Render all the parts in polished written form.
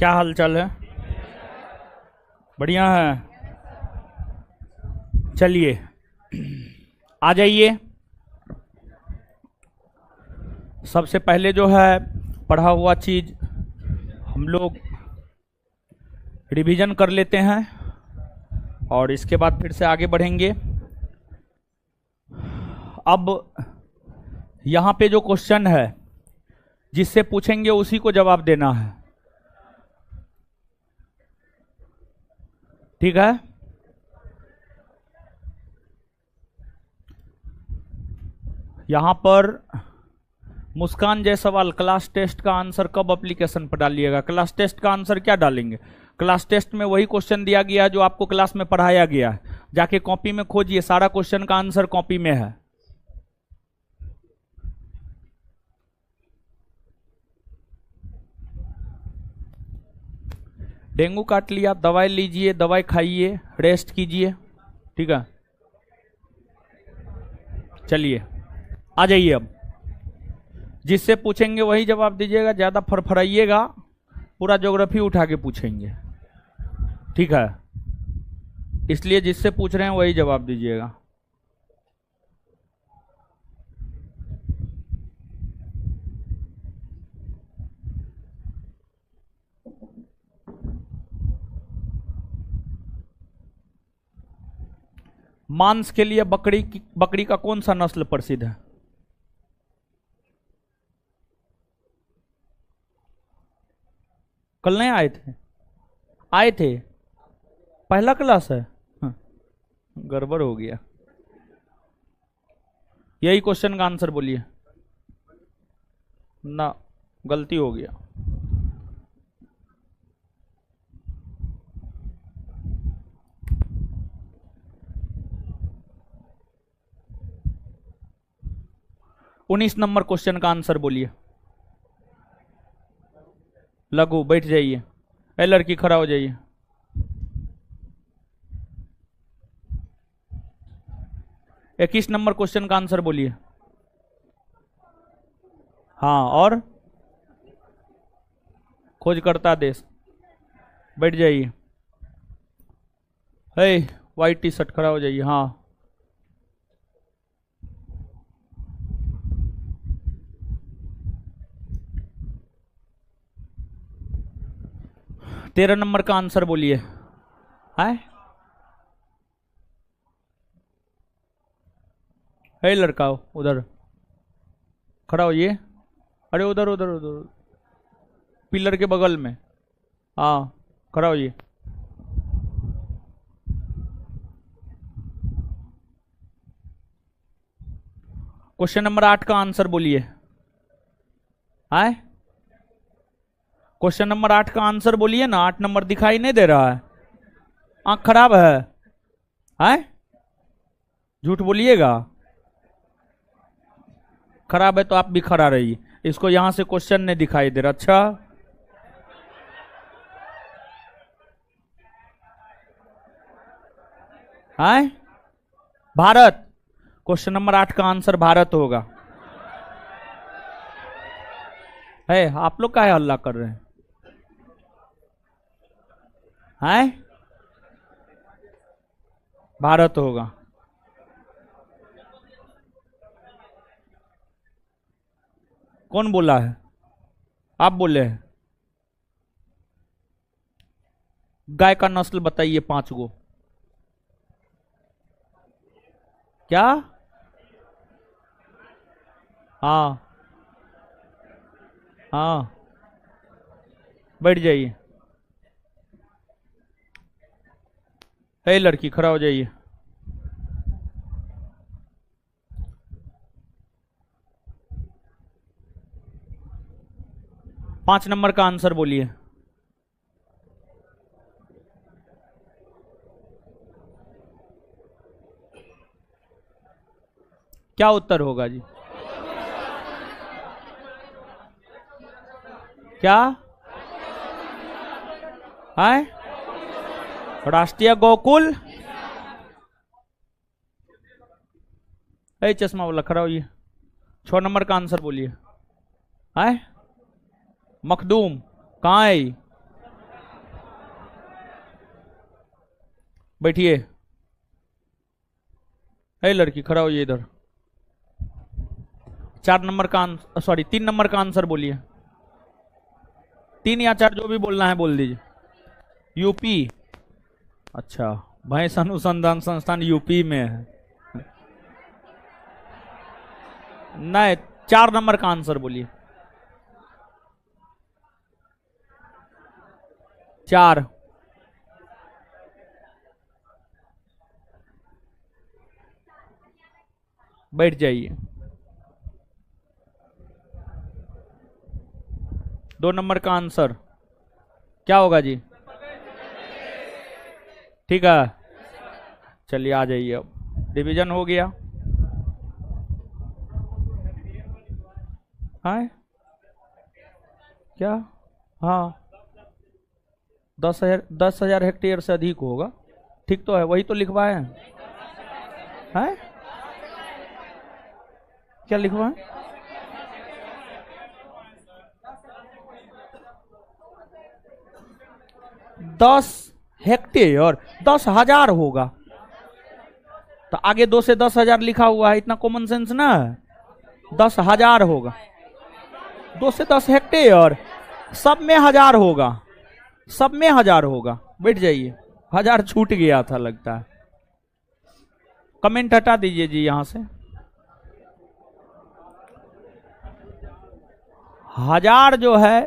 क्या हाल चाल है? बढ़िया है। चलिए आ जाइए। सबसे पहले जो है पढ़ा हुआ चीज हम लोग रिवीजन कर लेते हैं और इसके बाद फिर से आगे बढ़ेंगे। अब यहाँ पे जो क्वेश्चन है जिससे पूछेंगे उसी को जवाब देना है, ठीक है? यहाँ पर मुस्कान जायसवाल, क्लास टेस्ट का आंसर कब एप्लीकेशन पर डालिएगा? क्लास टेस्ट का आंसर क्या डालेंगे? क्लास टेस्ट में वही क्वेश्चन दिया गया जो आपको क्लास में पढ़ाया गया है, जाके कॉपी में खोजिए, सारा क्वेश्चन का आंसर कॉपी में है। डेंगू काट लिया, दवाई लीजिए, दवाई खाइए, रेस्ट कीजिए, ठीक है? चलिए आ जाइए। अब जिससे पूछेंगे वही जवाब दीजिएगा, ज्यादा फरफराइएगा, पूरा ज्योग्राफी उठा के पूछेंगे, ठीक है? इसलिए जिससे पूछ रहे हैं वही जवाब दीजिएगा। मांस के लिए बकरी का कौन सा नस्ल प्रसिद्ध है? कल नहीं आए थे? आए थे? पहला क्लास है? हाँ, गड़बड़ हो गया। यही क्वेश्चन का आंसर बोलिए ना, गलती हो गया। उन्नीस नंबर क्वेश्चन का आंसर बोलिए। लघु, बैठ जाइए। ए लड़की, खड़ा हो जाइए। इक्कीस नंबर क्वेश्चन का आंसर बोलिए। हाँ, और खोज करता देश, बैठ जाइए। हे, व्हाइट टी शर्ट, खड़ा हो जाइए। हाँ, तेरह नंबर का आंसर बोलिए। है? हे लड़का, उधर खड़ा होइए। अरे उधर उधर उधर, पिलर के बगल में। हाँ, खड़ा होइए। क्वेश्चन नंबर 8 का आंसर बोलिए। है? क्वेश्चन नंबर 8 का आंसर बोलिए ना। 8 नंबर दिखाई नहीं दे रहा है? आंख खराब है? है? झूठ बोलिएगा। खराब है तो आप भी खड़ा रहिए। इसको यहां से क्वेश्चन नहीं दिखाई दे रहा। अच्छा, है? भारत। क्वेश्चन नंबर 8 का आंसर भारत होगा। है? आप लोग काहे हल्ला कर रहे हैं? है? भारत होगा। कौन बोला है? आप बोले हैं। गाय का नस्ल बताइए 5 गो। क्या? हाँ हाँ, बैठ जाइए। हे लड़की, खड़ा हो जाइए। पांच नंबर का आंसर बोलिए। क्या उत्तर होगा जी? क्या है? राष्ट्रीय गोकुल। ए चश्मा वाला, खड़ा होइए। 6 नंबर का आंसर बोलिए। है? मखदूम। कहाँ है? बैठिए। ए लड़की खड़ा होइए इधर। 4 नंबर का आंसर, सॉरी 3 नंबर का आंसर बोलिए। 3 या 4 जो भी बोलना है बोल दीजिए। यूपी। अच्छा, भैंस अनुसंधान संस्थान यूपी में है। नहीं, 4 नंबर का आंसर बोलिए। 4। बैठ जाइए। 2 नंबर का आंसर क्या होगा जी? ठीक है, चलिए आ जाइए। अब डिवीजन हो गया। है क्या? हाँ, 10,000 हेक्टेयर से अधिक होगा। ठीक तो है, वही तो लिखवाए हैं। क्या लिखवाए? 10 हेक्टेयर 10,000 होगा तो आगे 2 से 10,000 लिखा हुआ है, इतना कॉमन सेंस ना है। 10,000 होगा, 2 से 10 हेक्टेयर, सब में 1000 होगा, सब में 1000 होगा। बैठ जाइए, 1000 छूट गया था लगता है। कमेंट हटा दीजिए जी यहां से। 1000 जो है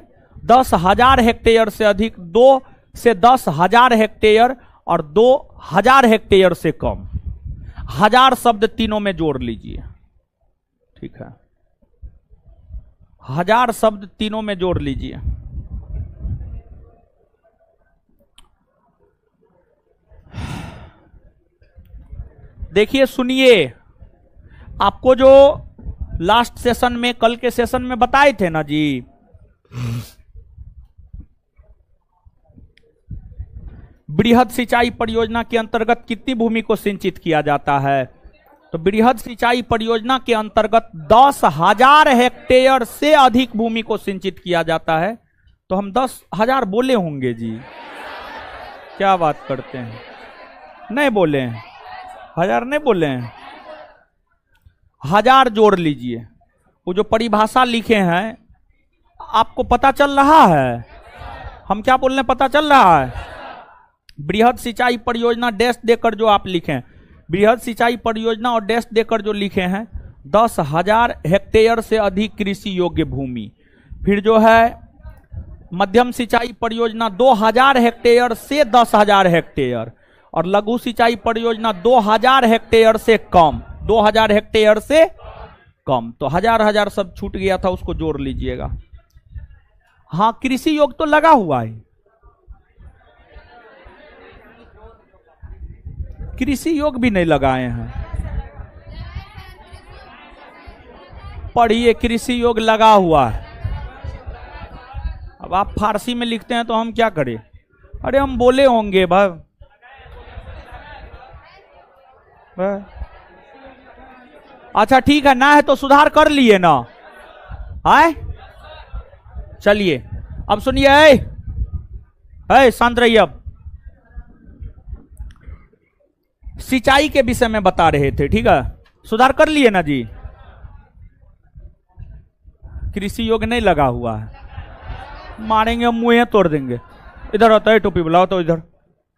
10,000 हेक्टेयर से अधिक, 2 से 10,000 हेक्टेयर और 2,000 हेक्टेयर से कम। 1000 शब्द तीनों में जोड़ लीजिए। ठीक है, 1000 शब्द तीनों में जोड़ लीजिए। देखिए सुनिए, आपको जो लास्ट सेशन में, कल के सेशन में बताए थे ना जी, बृहद सिंचाई परियोजना के अंतर्गत कितनी भूमि को सिंचित किया जाता है? तो बृहद सिंचाई परियोजना के अंतर्गत 10,000 हेक्टेयर से अधिक भूमि को सिंचित किया जाता है। तो हम 10,000 बोले होंगे जी, क्या बात करते हैं? नहीं बोले हैं, 1000 नहीं बोले हैं। 1000 जोड़ लीजिए। वो जो परिभाषा लिखे हैं आपको पता चल रहा है? हम क्या बोल रहे हैं, पता चल रहा है? बृहद सिंचाई परियोजना डैश देकर जो आप लिखें, बृहद सिंचाई परियोजना और डैश देकर जो लिखे हैं 10,000 हेक्टेयर से अधिक कृषि योग्य भूमि। फिर जो है मध्यम सिंचाई परियोजना 2,000 हेक्टेयर से 10,000 हेक्टेयर, और लघु सिंचाई परियोजना 2,000 हेक्टेयर से कम, 2,000 हेक्टेयर से कम। तो 1000 सब छूट गया था, उसको जोड़ लीजिएगा। हाँ, कृषि योग तो लगा हुआ है, कृषि योग भी नहीं लगाए हैं। पढ़िए, कृषि योग लगा हुआ है। अब आप फारसी में लिखते हैं तो हम क्या करें? अरे हम बोले होंगे भाई। अच्छा ठीक है, ना है तो सुधार कर लिए ना। आए चलिए अब सुनिए, शांत रहिए। अब सिंचाई के विषय में बता रहे थे, ठीक है? सुधार कर लिए ना जी? कृषि योग नहीं लगा हुआ है, मारेंगे मुंह तोड़ देंगे। इधर होता है, टोपी बुलाओ तो इधर।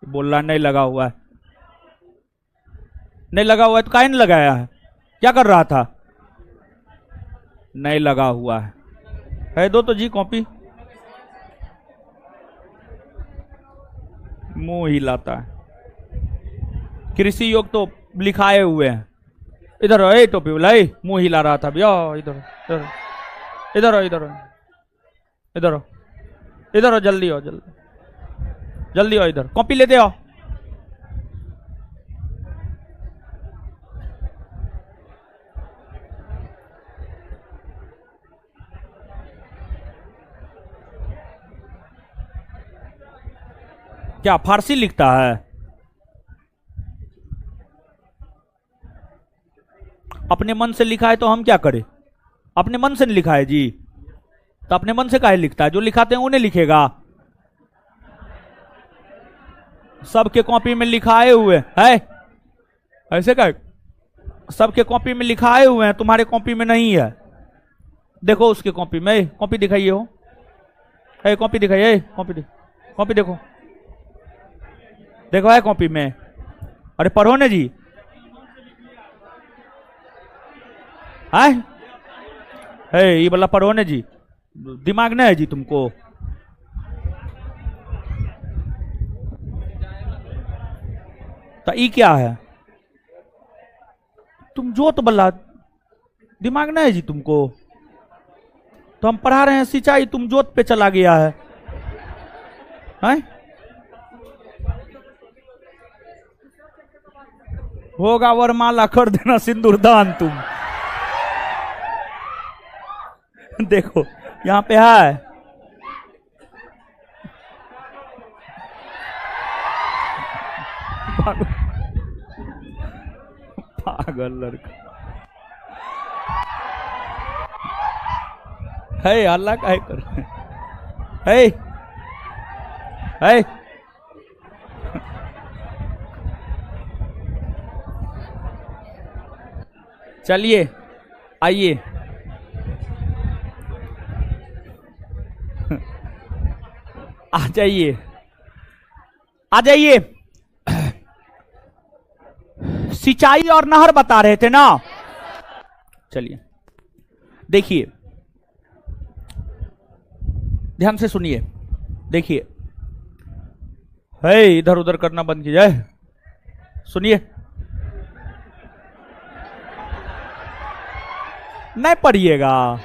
बोल रहा नहीं लगा हुआ है, नहीं लगा हुआ है तो काहे नहीं लगाया है? क्या कर रहा था? नहीं लगा हुआ है दो तो जी कॉपी। मुंह हिलाता है। कृषि योग तो लिखाए हुए हैं। इधर हो, टोपी बुलाई, मुंह हिला रहा था भैया। इधर इधर इधर हो, इधर हो, इधर हो, इधर हो, जल्दी हो, जल्दी जल्दी हो, इधर कॉपी लेते हो। क्या फारसी लिखता है? अपने मन से लिखा है तो हम क्या करें? अपने मन से नहीं लिखा है जी, तो अपने मन से काहे लिखता है? जो लिखाते हैं उन्हें लिखेगा। सबके कॉपी में लिखाए हुए है, ऐसे का सबके कॉपी में लिखाए हुए हैं, तुम्हारे कॉपी में नहीं है। देखो उसके कॉपी में, कॉपी दिखाइए हो, कॉपी दिखाइए, कॉपी देखो, देखो है कॉपी में। अरे पढ़ो ना जी, है ये वाला पढ़ो ना जी, दिमाग नहीं है जी तुमको। तो ये क्या है, तुम जोत बल्ला, दिमाग नहीं है जी तुमको। तो हम पढ़ा रहे हैं सिंचाई, तुम जोत पे चला गया है, हैं? होगा वरमाला कर देना सिंदूरदान तुम। देखो यहां पे है, पागल लड़का है, अल्लाह का है कर है। चलिए आइए, आ जाइए आ जाइए। सिंचाई और नहर बता रहे थे ना, चलिए देखिए, ध्यान से सुनिए, देखिए, है इधर उधर करना बंद कीजिए, सुनिए, नहीं पढ़िएगा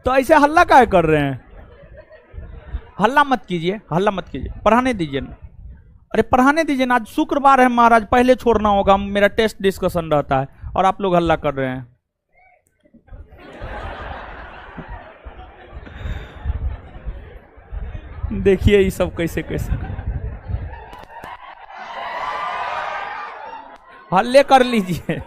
तो ऐसे हल्ला काहे कर रहे हैं? हल्ला मत कीजिए, हल्ला मत कीजिए, पढ़ाने दीजिए ना। अरे पढ़ाने दीजिए ना, आज शुक्रवार है महाराज, पहले छोड़ना होगा, मेरा टेस्ट डिस्कशन रहता है और आप लोग हल्ला कर रहे हैं। देखिए ये सब कैसे कैसे हल्ले कर लीजिए।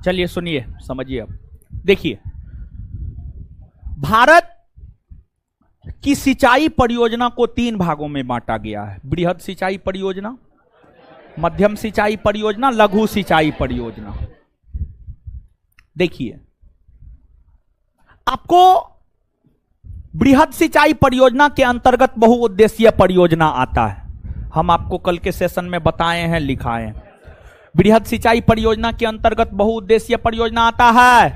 चलिए सुनिए, समझिए, अब देखिए, भारत की सिंचाई परियोजना को 3 भागों में बांटा गया है। बृहद सिंचाई परियोजना, मध्यम सिंचाई परियोजना, लघु सिंचाई परियोजना। देखिए, आपको बृहद सिंचाई परियोजना के अंतर्गत बहुउद्देशीय परियोजना आता है, हम आपको कल के सेशन में बताए हैं, लिखाए हैं। बृहद सिंचाई परियोजना के अंतर्गत बहुउद्देशीय परियोजना आता है,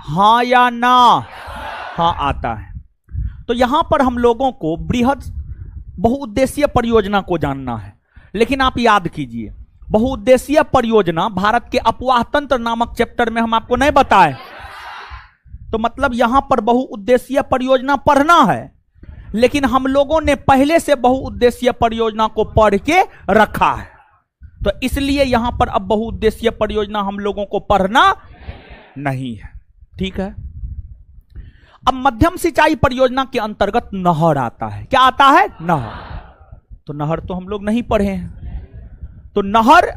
हां या ना? हाँ आता है। तो यहां पर हम लोगों को बृहद बहुउद्देशीय परियोजना को जानना है, लेकिन आप याद कीजिए, बहुउद्देशीय परियोजना भारत के अपवाह तंत्र नामक चैप्टर में हम आपको नहीं बताए, तो मतलब यहां पर बहुउद्देशीय परियोजना पढ़ना है, लेकिन हम लोगों ने पहले से बहुउद्देशीय परियोजना को पढ़ के रखा है, तो इसलिए यहां पर अब बहुउद्देशीय परियोजना हम लोगों को पढ़ना नहीं है, ठीक है। अब मध्यम सिंचाई परियोजना के अंतर्गत नहर आता है। क्या आता है? नहर। तो नहर तो हम लोग नहीं पढ़े हैं, तो नहर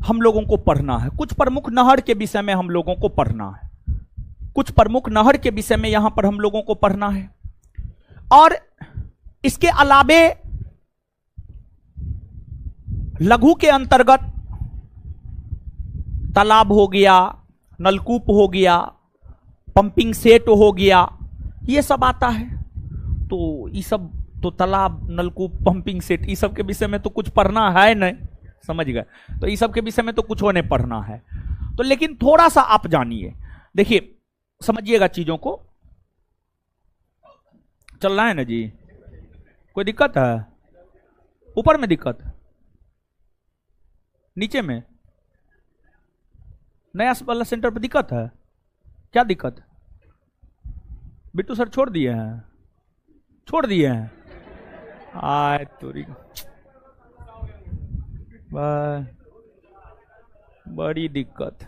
हम लोगों को पढ़ना है। कुछ प्रमुख नहर के विषय में हम लोगों को पढ़ना है, कुछ प्रमुख नहर के विषय में यहां पर हम लोगों को पढ़ना है। और इसके अलावे लघु के अंतर्गत तालाब हो गया, नलकूप हो गया, पंपिंग सेट हो गया, ये सब आता है। तो ये सब तो तालाब, नलकूप, पंपिंग सेट, ये सब के विषय में तो कुछ पढ़ना है नहीं, समझ गए? तो ये सब के विषय में तो कुछ होने पढ़ना है, तो लेकिन थोड़ा सा आप जानिए, देखिए समझिएगा चीजों को। चल रहा है ना जी? कोई दिक्कत है? ऊपर में दिक्कत, नीचे में, नया वाला सेंटर पर दिक्कत है? क्या दिक्कत? बिट्टू सर छोड़ दिए हैं, छोड़ दिए हैं, आय तोरी, बड़ी दिक्कत।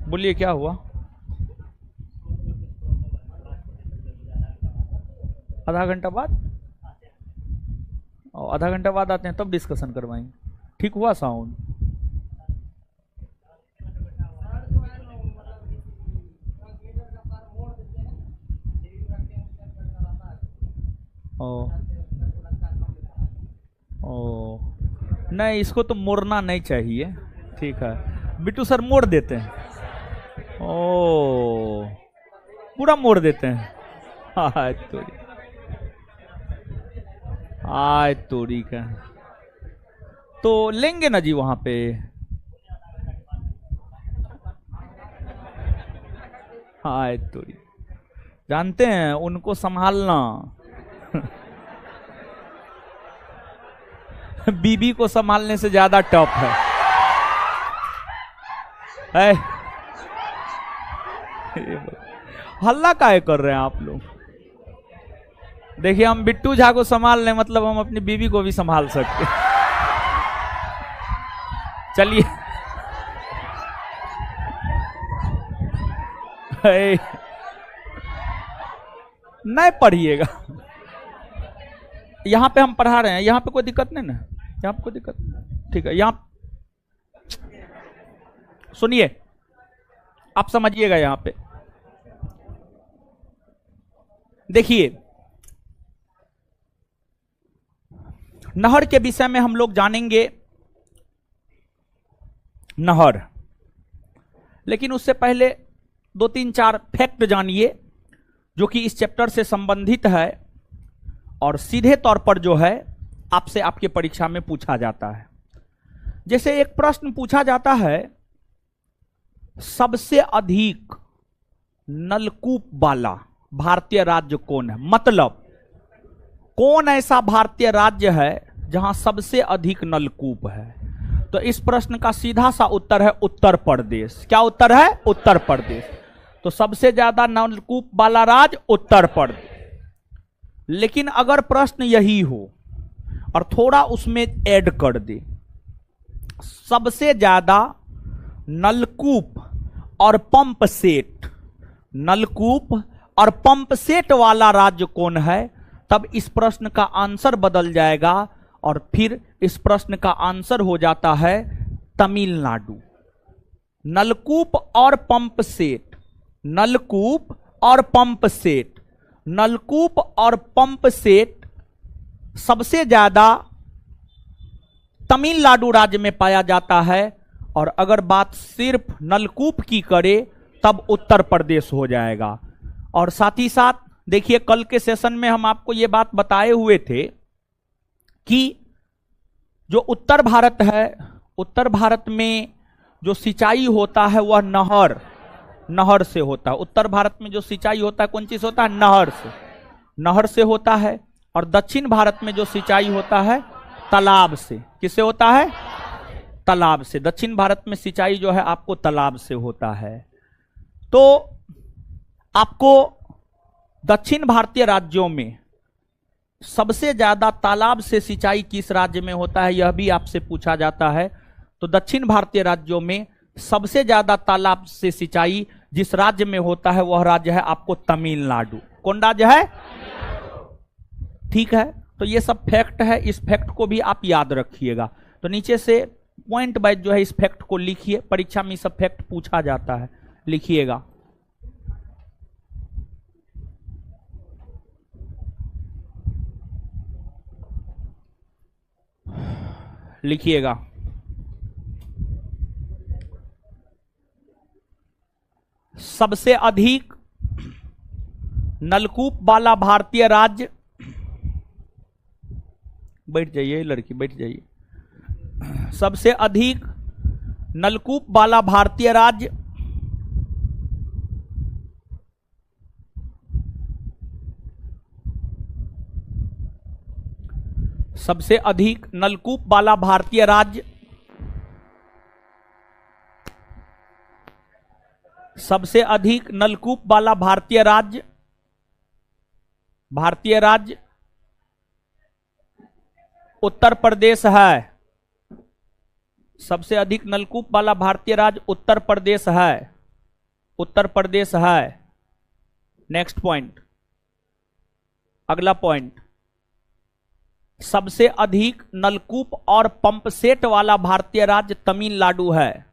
बोलिए क्या हुआ? आधा घंटा बाद? और आधा घंटा बाद आते हैं तब डिस्कशन करवाएंगे। ठीक हुआ साउंड? ओ ओ नहीं, इसको तो मोड़ना नहीं चाहिए। ठीक है बिट्टू सर, मोड़ देते हैं। ओ पूरा मोड़ देते हैं। हाँ तोरी, आय तोरी का। तो लेंगे ना जी वहां पे। हाय तोरी, जानते हैं उनको संभालना बीबी को संभालने से ज्यादा टफ है। हल्ला काहे कर रहे हैं आप लोग? देखिए, हम बिट्टू झा को संभाल लें मतलब हम अपनी बीबी को भी संभाल सकते। चलिए नहीं पढ़िएगा, यहां पे हम पढ़ा रहे हैं, यहां पे कोई दिक्कत नहीं ना, यहां पे कोई दिक्कत नहीं। ठीक है, यहां सुनिए, आप समझिएगा। यहां पे देखिए, नहर के विषय में हम लोग जानेंगे नहर, लेकिन उससे पहले 2-3-4 फैक्ट जानिए जो कि इस चैप्टर से संबंधित है और सीधे तौर पर जो है आपसे आपके परीक्षा में पूछा जाता है। जैसे एक प्रश्न पूछा जाता है, सबसे अधिक नलकूप वाला भारतीय राज्य कौन है? मतलब कौन ऐसा भारतीय राज्य है जहां सबसे अधिक नलकूप है? तो इस प्रश्न का सीधा सा उत्तर है उत्तर प्रदेश। क्या उत्तर है? उत्तर प्रदेश। तो सबसे ज्यादा नलकूप वाला राज्य उत्तर प्रदेश। लेकिन अगर प्रश्न यही हो और थोड़ा उसमें ऐड कर दे, सबसे ज्यादा नलकूप और पंप सेट, नलकूप और पंप सेट वाला राज्य कौन है, तब इस प्रश्न का आंसर बदल जाएगा और फिर इस प्रश्न का आंसर हो जाता है तमिलनाडु। नलकूप और पंप सेट, नलकूप और पंप सेट, नलकूप और पंप सेट सबसे ज्यादा तमिलनाडु राज्य में पाया जाता है। और अगर बात सिर्फ नलकूप की करे तब उत्तर प्रदेश हो जाएगा। और साथ ही साथ देखिए, कल के सेशन में हम आपको यह बात बताए हुए थे कि जो उत्तर भारत है, उत्तर भारत में जो सिंचाई होता है वह नहर से होता है। उत्तर भारत में जो सिंचाई होता है कौन चीज से होता है? नहर से होता है। और दक्षिण भारत में जो सिंचाई होता है तालाब से। किससे होता है? तालाब से। दक्षिण भारत में सिंचाई जो है आपको तालाब से होता है। तो आपको दक्षिण भारतीय राज्यों में सबसे ज्यादा तालाब से सिंचाई किस राज्य में होता है, यह भी आपसे पूछा जाता है। तो दक्षिण भारतीय राज्यों में सबसे ज्यादा तालाब से सिंचाई जिस राज्य में होता है वह राज्य है आपको तमिलनाडु। कौन राज्य है? ठीक है, तो ये सब फैक्ट है, इस फैक्ट को भी आप याद रखिएगा। तो नीचे से पॉइंट वाइज जो है इस फैक्ट को लिखिए, परीक्षा में सब फैक्ट पूछा जाता है, लिखिएगा। लिखिएगा। सबसे अधिक नलकूप वाला भारतीय राज्य, बैठ जाइए लड़की, बैठ जाइए। सबसे अधिक नलकूप वाला भारतीय राज्य सबसे अधिक नलकूप वाला भारतीय राज्य, सबसे अधिक नलकूप वाला भारतीय राज्य उत्तर प्रदेश है। सबसे अधिक नलकूप वाला भारतीय राज्य उत्तर प्रदेश है। उत्तर प्रदेश है। नेक्स्ट पॉइंट, अगला पॉइंट, सबसे अधिक नलकूप और पंप सेट वाला भारतीय राज्य तमिलनाडु है।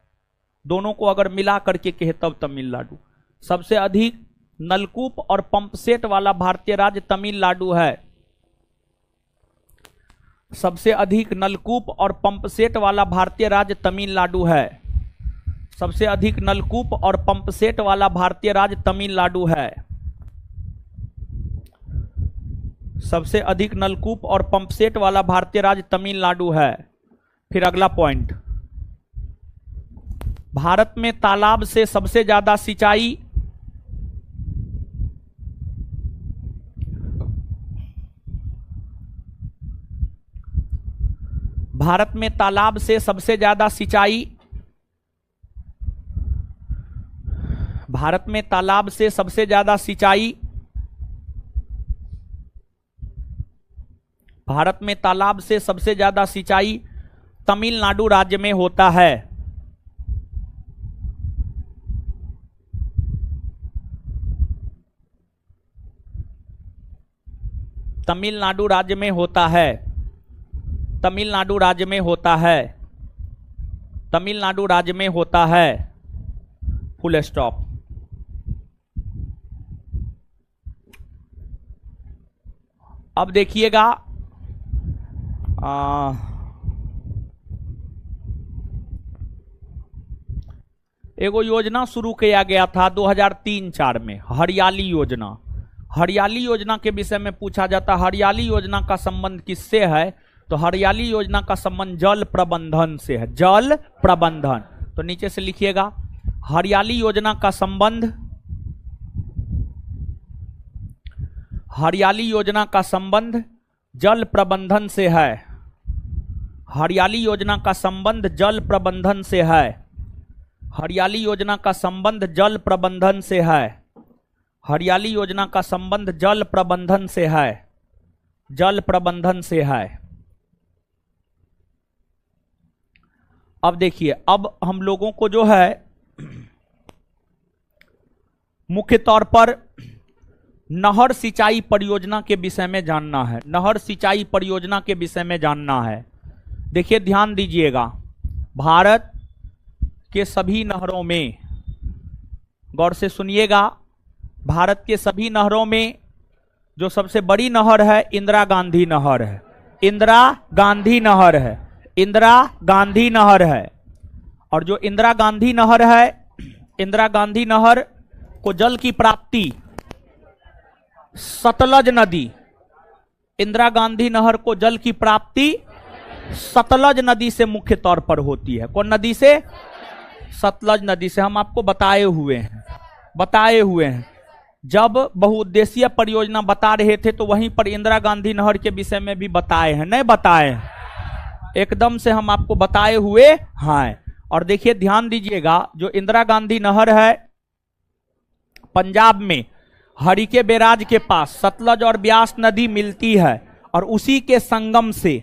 दोनों को अगर मिला करके कहे तब तमिलनाडु। सबसे अधिक नलकूप और पंप सेट वाला भारतीय राज्य तमिलनाडु है। सबसे अधिक नलकूप और पंप सेट वाला भारतीय राज्य तमिलनाडु है। सबसे अधिक नलकूप और पंप सेट वाला भारतीय राज्य तमिलनाडु है। सबसे अधिक नलकूप और पंप सेट वाला भारतीय राज्य तमिलनाडु है। फिर अगला पॉइंट, भारत में तालाब से सबसे ज्यादा सिंचाई भारत में तालाब से सबसे ज्यादा सिंचाई भारत में तालाब से सबसे ज्यादा सिंचाई भारत में तालाब से सबसे ज्यादा सिंचाई तमिलनाडु राज्य में होता है। तमिलनाडु राज्य में होता है। तमिलनाडु राज्य में होता है। तमिलनाडु राज्य में होता है। Full stop. अब देखिएगा, एगो योजना शुरू किया गया था 2003-04 में, हरियाली योजना। हरियाली योजना के विषय में पूछा जाता, हरियाली योजना का संबंध किससे है? तो हरियाली योजना का संबंध जल प्रबंधन से है। जल प्रबंधन, तो नीचे से लिखिएगा, हरियाली योजना का संबंध, हरियाली योजना का संबंध जल प्रबंधन से है। हरियाली योजना का संबंध जल प्रबंधन से है। हरियाली योजना का संबंध जल प्रबंधन से है। हरियाली योजना का संबंध जल प्रबंधन से है। जल प्रबंधन से है। अब देखिए, अब हम लोगों को जो है मुख्य तौर पर नहर सिंचाई परियोजना के विषय में जानना है। नहर सिंचाई परियोजना के विषय में जानना है। देखिए, ध्यान दीजिएगा, भारत के सभी नहरों में, गौर से सुनिएगा, भारत के सभी नहरों में जो सबसे बड़ी नहर है इंदिरा गांधी नहर है। इंदिरा गांधी नहर है। इंदिरा गांधी नहर है। और जो इंदिरा गांधी नहर है, इंदिरा गांधी नहर को जल की प्राप्ति सतलज नदी, इंदिरा गांधी नहर को जल की प्राप्ति सतलज नदी से मुख्य तौर पर होती है। कौन नदी से? सतलज नदी से। हम आपको बताए हुए हैं। जब बहुउद्देशीय परियोजना बता रहे थे तो वहीं पर इंदिरा गांधी नहर के विषय में भी बताए हैं, नहीं बताए हैं? एकदम से हम आपको बताए हुए हैं। और देखिए, ध्यान दीजिएगा, जो इंदिरा गांधी नहर है पंजाब में हरिके बैराज के पास सतलज और ब्यास नदी मिलती है, और उसी के संगम से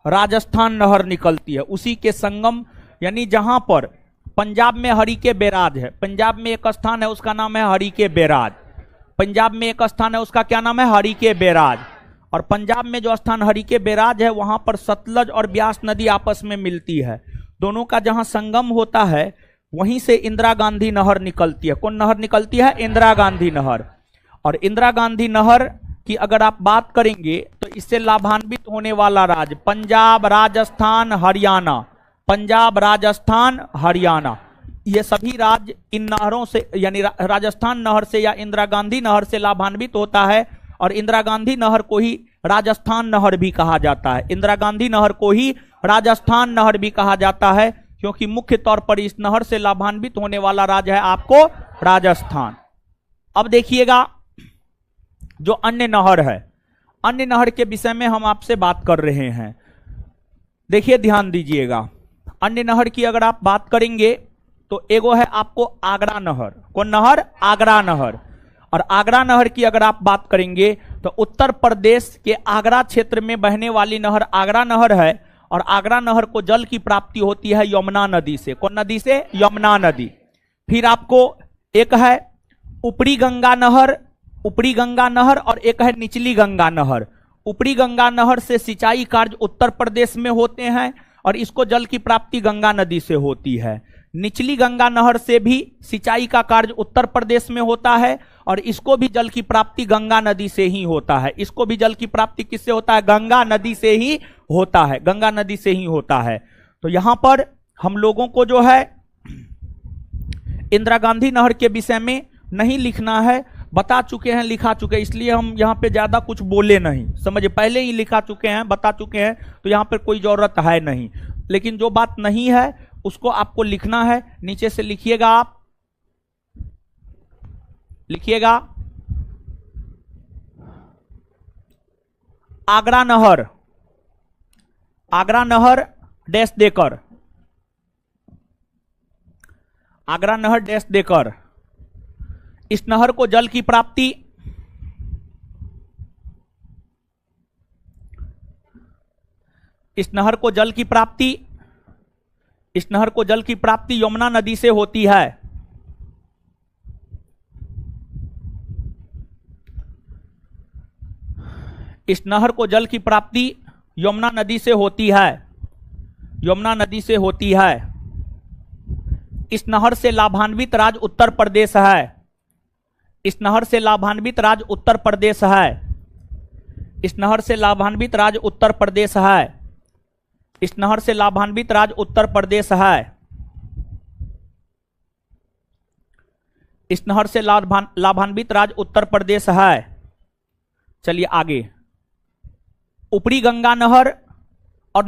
राजस्थान नहर निकलती है। उसी के संगम, यानी जहां पर पंजाब में हरिके बैराज है, पंजाब में एक स्थान है उसका नाम है हरिके बैराज। पंजाब में एक स्थान है उसका क्या नाम है? हरिके बैराज। और पंजाब में जो स्थान हरिके बैराज है वहां पर सतलज और ब्यास नदी आपस में मिलती है। दोनों का जहां संगम होता है वहीं से इंदिरा गांधी नहर निकलती है। कौन नहर निकलती है? इंदिरा गांधी नहर। और इंदिरा गांधी नहर की अगर आप बात करेंगे तो इससे लाभान्वित होने वाला राज्य पंजाब, राजस्थान, हरियाणा। पंजाब, राजस्थान, हरियाणा, ये सभी राज्य इन नहरों से, यानी राजस्थान नहर से या इंदिरा गांधी नहर से लाभान्वित होता है। और इंदिरा गांधी नहर को ही राजस्थान नहर भी कहा जाता है। इंदिरा गांधी नहर को ही राजस्थान नहर भी कहा जाता है, क्योंकि मुख्य तौर पर इस नहर से लाभान्वित होने वाला राज्य है आपको राजस्थान। अब देखिएगा, जो अन्य नहर है, अन्य नहर के विषय में हम आपसे बात कर रहे हैं। देखिए, ध्यान दीजिएगा, अन्य नहर की अगर आप बात करेंगे तो एगो है आपको आगरा नहर। कौन नहर? आगरा नहर। और आगरा नहर की अगर आप बात करेंगे तो उत्तर प्रदेश के आगरा क्षेत्र में बहने वाली नहर आगरा नहर है। और आगरा नहर को जल की प्राप्ति होती है यमुना नदी से। कौन नदी से? यमुना नदी। फिर आपको एक है ऊपरी गंगा नहर, ऊपरी गंगा नहर, और एक है निचली गंगा नहर। ऊपरी गंगा नहर से सिंचाई कार्य उत्तर प्रदेश में होते हैं और इसको जल की प्राप्ति गंगा नदी से होती है। निचली गंगा नहर से भी सिंचाई का कार्य उत्तर प्रदेश में होता है और इसको भी जल की प्राप्ति गंगा नदी से ही होता है। इसको भी जल की प्राप्ति किससे होता है? गंगा नदी से ही होता है, गंगा नदी से ही होता है। तो यहां पर हम लोगों को जो है इंदिरा गांधी नहर के विषय में नहीं लिखना है, बता चुके हैं, लिखा चुके हैं, इसलिए हम यहाँ पे ज्यादा कुछ बोले नहीं, समझे, पहले ही लिखा चुके हैं, बता चुके हैं, तो यहाँ पर कोई जरूरत है नहीं। लेकिन जो बात नहीं है उसको आपको लिखना है। नीचे से लिखिएगा, आप लिखिएगा आगरा नहर, आगरा नहर डैश देकर, आगरा नहर डैश देकर इस नहर को जल की प्राप्ति इस नहर को जल की प्राप्ति इस नहर को जल की प्राप्ति यमुना नदी से होती है। इस नहर को जल की प्राप्ति यमुना नदी से होती है, यमुना नदी से होती है। इस नहर से लाभान्वित राज्य उत्तर प्रदेश है, इस नहर से लाभान्वित राज्य उत्तर प्रदेश है, इस नहर से लाभान्वित राज्य उत्तर प्रदेश है, इस नहर से लाभान्वित राज्य उत्तर प्रदेश है, इस नहर से लाभान्वित राज्य उत्तर प्रदेश है। चलिए आगे, ऊपरी गंगा नहर और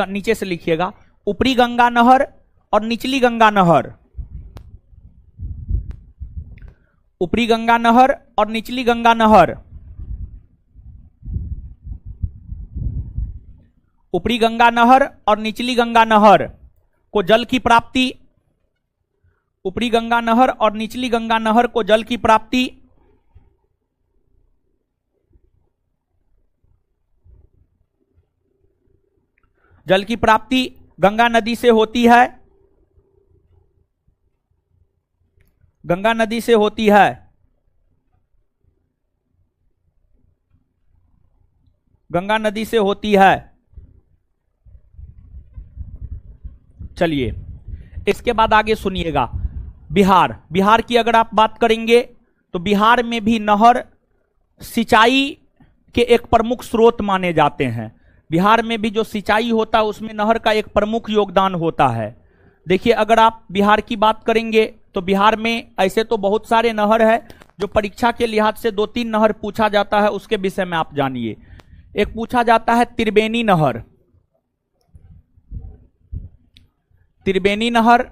नीचे से लिखिएगा, ऊपरी गंगा नहर और निचली गंगा नहर, ऊपरी गंगा नहर और निचली गंगा नहर, ऊपरी गंगा नहर और निचली गंगा नहर को जल की प्राप्ति, ऊपरी गंगा नहर और निचली गंगा नहर को जल की प्राप्ति जल की प्राप्ति गंगा नदी से होती है, गंगा नदी से होती है, गंगा नदी से होती है। चलिए इसके बाद आगे सुनिएगा, बिहार, बिहार की अगर आप बात करेंगे तो बिहार में भी नहर सिंचाई के एक प्रमुख स्रोत माने जाते हैं। बिहार में भी जो सिंचाई होता है उसमें नहर का एक प्रमुख योगदान होता है। देखिए अगर आप बिहार की बात करेंगे तो बिहार में ऐसे तो बहुत सारे नहर है, जो परीक्षा के लिहाज से 2-3 नहर पूछा जाता है, उसके विषय में आप जानिए। एक पूछा जाता है त्रिवेणी नहर, त्रिवेणी नहर,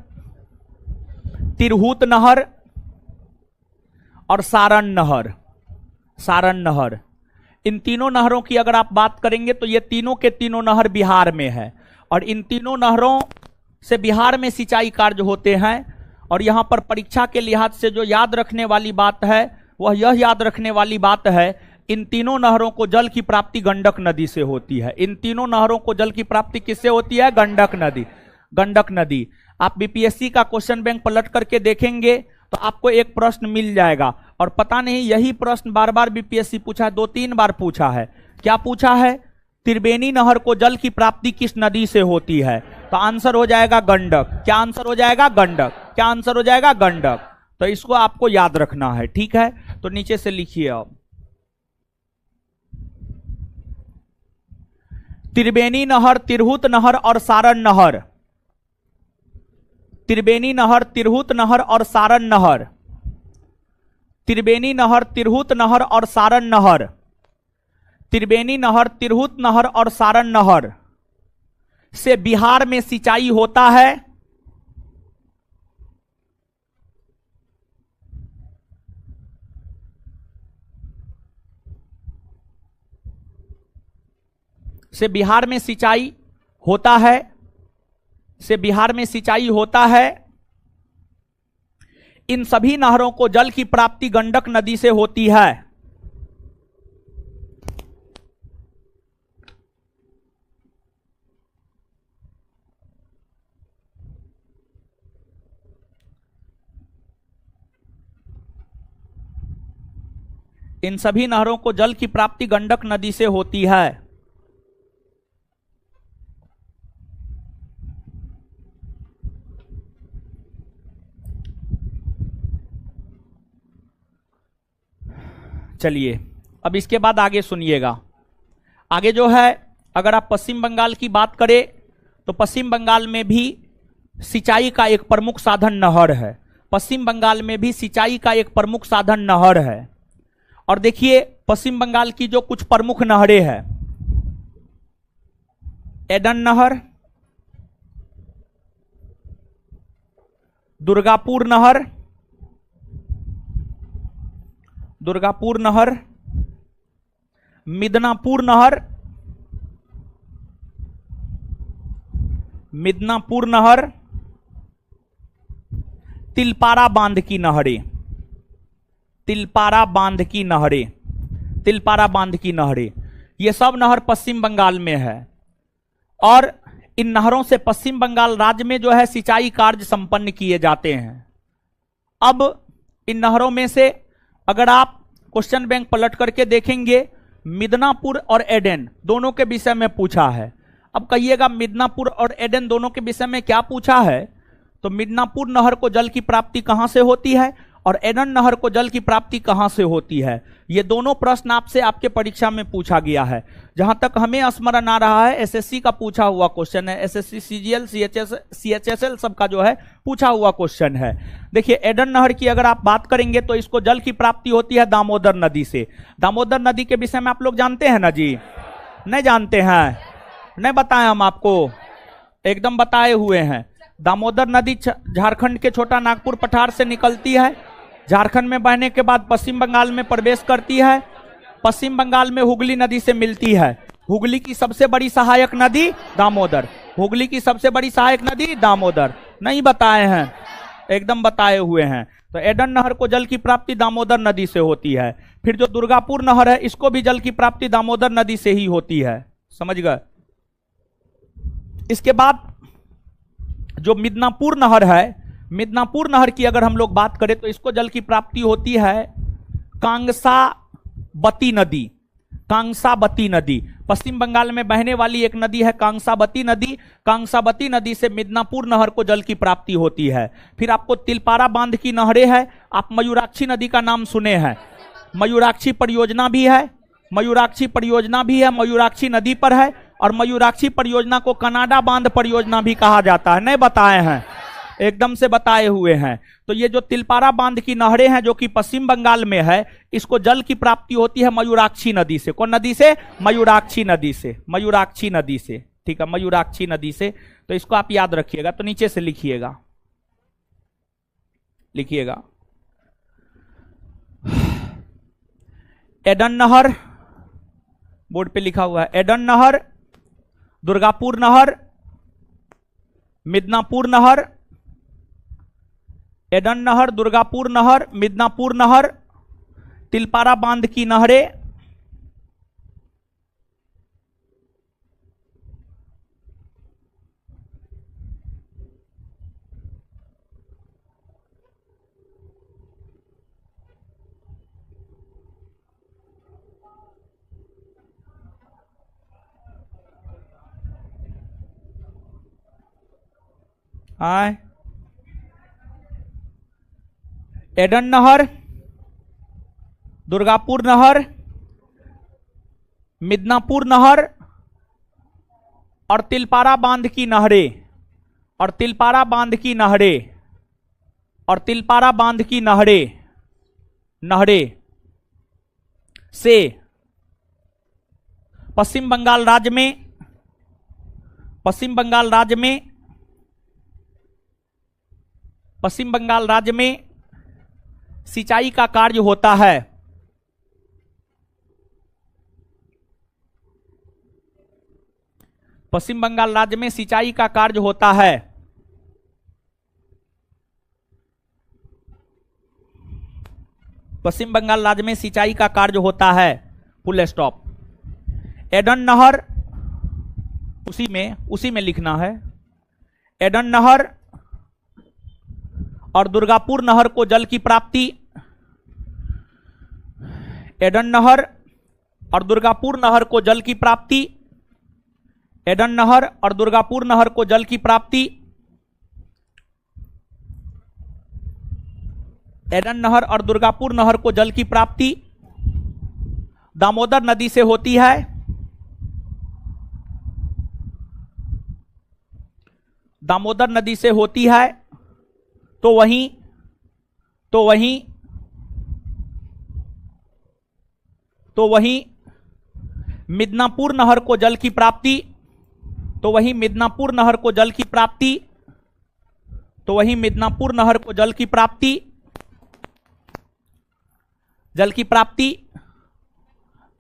तिरहुत नहर और सारण नहर, सारण नहर। इन तीनों नहरों की अगर आप बात करेंगे तो ये तीनों के तीनों नहर बिहार में है और इन तीनों नहरों से बिहार में सिंचाई कार्य होते हैं। और यहां पर परीक्षा के लिहाज से जो याद रखने वाली बात है वह यह याद रखने वाली बात है, इन तीनों नहरों को जल की प्राप्ति गंडक नदी से होती है। इन तीनों नहरों को जल की प्राप्ति किससे होती है? गंडक नदी, गंडक नदी। आप बीपीएससी का क्वेश्चन बैंक पलट करके देखेंगे तो आपको एक प्रश्न मिल जाएगा, और पता नहीं यही प्रश्न बार बार बीपीएससी पूछा है, 2-3 बार पूछा है। क्या पूछा है? त्रिवेणी नहर को जल की प्राप्ति किस नदी से होती है? तो आंसर हो जाएगा गंडक। क्या आंसर हो जाएगा? गंडक। क्या आंसर हो जाएगा? गंडक। तो इसको आपको याद रखना है, ठीक है। तो नीचे से लिखिए अब, त्रिवेणी नहर, तिरहुत नहर और सारण नहर, त्रिवेणी नहर, तिरहुत नहर और सारण नहर, त्रिवेणी नहर, तिरहुत नहर और सारण नहर, त्रिवेणी नहर, तिरहुत नहर और सारण नहर से बिहार में सिंचाई होता है। से बिहार में सिंचाई होता है, से बिहार में सिंचाई होता है। इन सभी नहरों को जल की प्राप्ति गंडक नदी से होती है। इन सभी नहरों को जल की प्राप्ति गंडक नदी से होती है। चलिए अब इसके बाद आगे सुनिएगा। आगे जो है, अगर आप पश्चिम बंगाल की बात करें तो पश्चिम बंगाल में भी सिंचाई का एक प्रमुख साधन नहर है। पश्चिम बंगाल में भी सिंचाई का एक प्रमुख साधन नहर है। और देखिए पश्चिम बंगाल की जो कुछ प्रमुख नहरें हैं, एडन नहर, दुर्गापुर नहर, दुर्गापुर नहर, मिदनापुर नहर, मिदनापुर नहर, तिलपारा बांध की नहरें, तिलपारा बांध की नहरें, तिलपारा बांध की नहरें, ये सब नहर पश्चिम बंगाल में है। और इन नहरों से पश्चिम बंगाल राज्य में जो है सिंचाई कार्य संपन्न किए जाते हैं। अब इन नहरों में से अगर आप क्वेश्चन बैंक पलट करके देखेंगे, मिदनापुर और एडेन दोनों के विषय में पूछा है। अब कहिएगा मिदनापुर और एडेन दोनों के विषय में क्या पूछा है? तो मिदनापुर नहर को जल की प्राप्ति कहां से होती है और एडन नहर को जल की प्राप्ति कहां से होती है? ये दोनों प्रश्न आपसे आपके परीक्षा में पूछा गया है। जहां तक हमें स्मरण आ रहा है, एसएससी का पूछा हुआ क्वेश्चन है, एसएससी, सीजीएल, सीएचएसएल सबका जो है पूछा हुआ क्वेश्चन है। देखिए एडन नहर की अगर आप बात करेंगे तो इसको जल की प्राप्ति होती है दामोदर नदी से। दामोदर नदी के विषय में आप लोग जानते हैं ना जी? नहीं जानते हैं? नहीं बताएं हम आपको? एकदम बताए हुए हैं। दामोदर नदी झारखंड के छोटा नागपुर पठार से निकलती है, झारखंड में बहने के बाद पश्चिम बंगाल में प्रवेश करती है, पश्चिम बंगाल में हुगली नदी से मिलती है। हुगली की सबसे बड़ी सहायक नदी दामोदर, हुगली की सबसे बड़ी सहायक नदी दामोदर। नहीं बताए हैं? एकदम बताए हुए हैं। तो एडन नहर को जल की प्राप्ति दामोदर नदी से होती है। फिर जो दुर्गापुर नहर है इसको भी जल की प्राप्ति दामोदर नदी से ही होती है। समझ गए? इसके बाद जो मिदनापुर नहर है, मिदनापुर नहर की अगर हम लोग बात करें तो इसको जल की प्राप्ति होती है कांसाबती नदी, कांसाबती नदी। पश्चिम बंगाल में बहने वाली एक नदी है कांसाबती नदी। कांसाबती नदी से मिदनापुर नहर को जल की प्राप्ति होती है। फिर आपको तिलपारा बांध की नहरें है। आप मयूराक्षी नदी का नाम सुने हैं, मयूराक्षी परियोजना भी है, मयूराक्षी परियोजना भी है, मयूराक्षी नदी पर है। और मयूराक्षी परियोजना को कनाडा बांध परियोजना भी कहा जाता है। नहीं बताए हैं? एकदम से बताए हुए हैं। तो ये जो तिलपारा बांध की नहरें हैं जो कि पश्चिम बंगाल में है, इसको जल की प्राप्ति होती है मयूराक्षी नदी से। कौन नदी से? मयूराक्षी नदी से, मयूराक्षी नदी से। ठीक है, मयूराक्षी नदी से। तो इसको आप याद रखिएगा। तो नीचे से लिखिएगा, लिखिएगा एडन नहर, बोर्ड पे लिखा हुआ है एडन नहर, दुर्गापुर नहर, मिदनापुर नहर, एडन नहर, दुर्गापुर नहर, मिदनापुर नहर, तिलपारा बांध की नहरें, एडन नहर, दुर्गापुर नहर, मिदनापुर नहर और तिलपारा बांध की नहरें, और तिलपारा बांध की नहरें, और तिलपारा बांध की नहरें, नहरें से पश्चिम बंगाल राज्य में, पश्चिम बंगाल राज्य में, पश्चिम बंगाल राज्य में सिंचाई का कार्य होता है। पश्चिम बंगाल राज्य में सिंचाई का कार्य होता है। पश्चिम बंगाल राज्य में सिंचाई का कार्य होता है। Full stop. एडन नहर उसी में लिखना है। एडन नहर और दुर्गापुर नहर को जल की प्राप्ति, एडन नहर और दुर्गापुर नहर को जल की प्राप्ति, एडन नहर और दुर्गापुर नहर को जल की प्राप्ति, एडन नहर और दुर्गापुर नहर को जल की प्राप्ति दामोदर नदी से होती है, दामोदर नदी से होती है, तो वहीं मिदनापुर नहर को जल की प्राप्ति, तो वहीं मिदनापुर नहर को जल की प्राप्ति, तो वहीं मिदनापुर नहर को जल की प्राप्ति, जल की प्राप्ति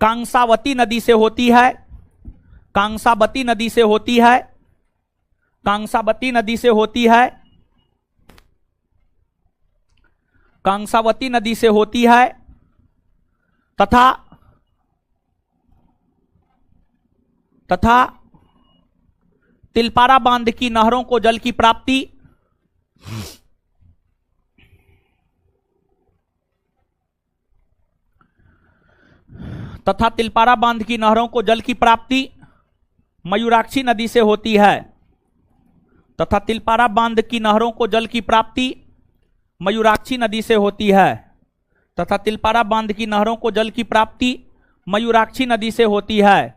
कांसावती नदी से होती है, कांसावती नदी से होती है, कांसावती नदी से होती है, कांसावती नदी से होती है, तथा तिलपारा बांध की नहरों को जल की प्राप्ति, तथा तिलपारा बांध की नहरों को जल की प्राप्ति मयूराक्षी नदी से होती है, तथा तिलपारा बांध की नहरों को जल की प्राप्ति मयूराक्षी नदी से होती है, तथा तिलपारा बांध की नहरों को जल की प्राप्ति मयूराक्षी नदी से होती है,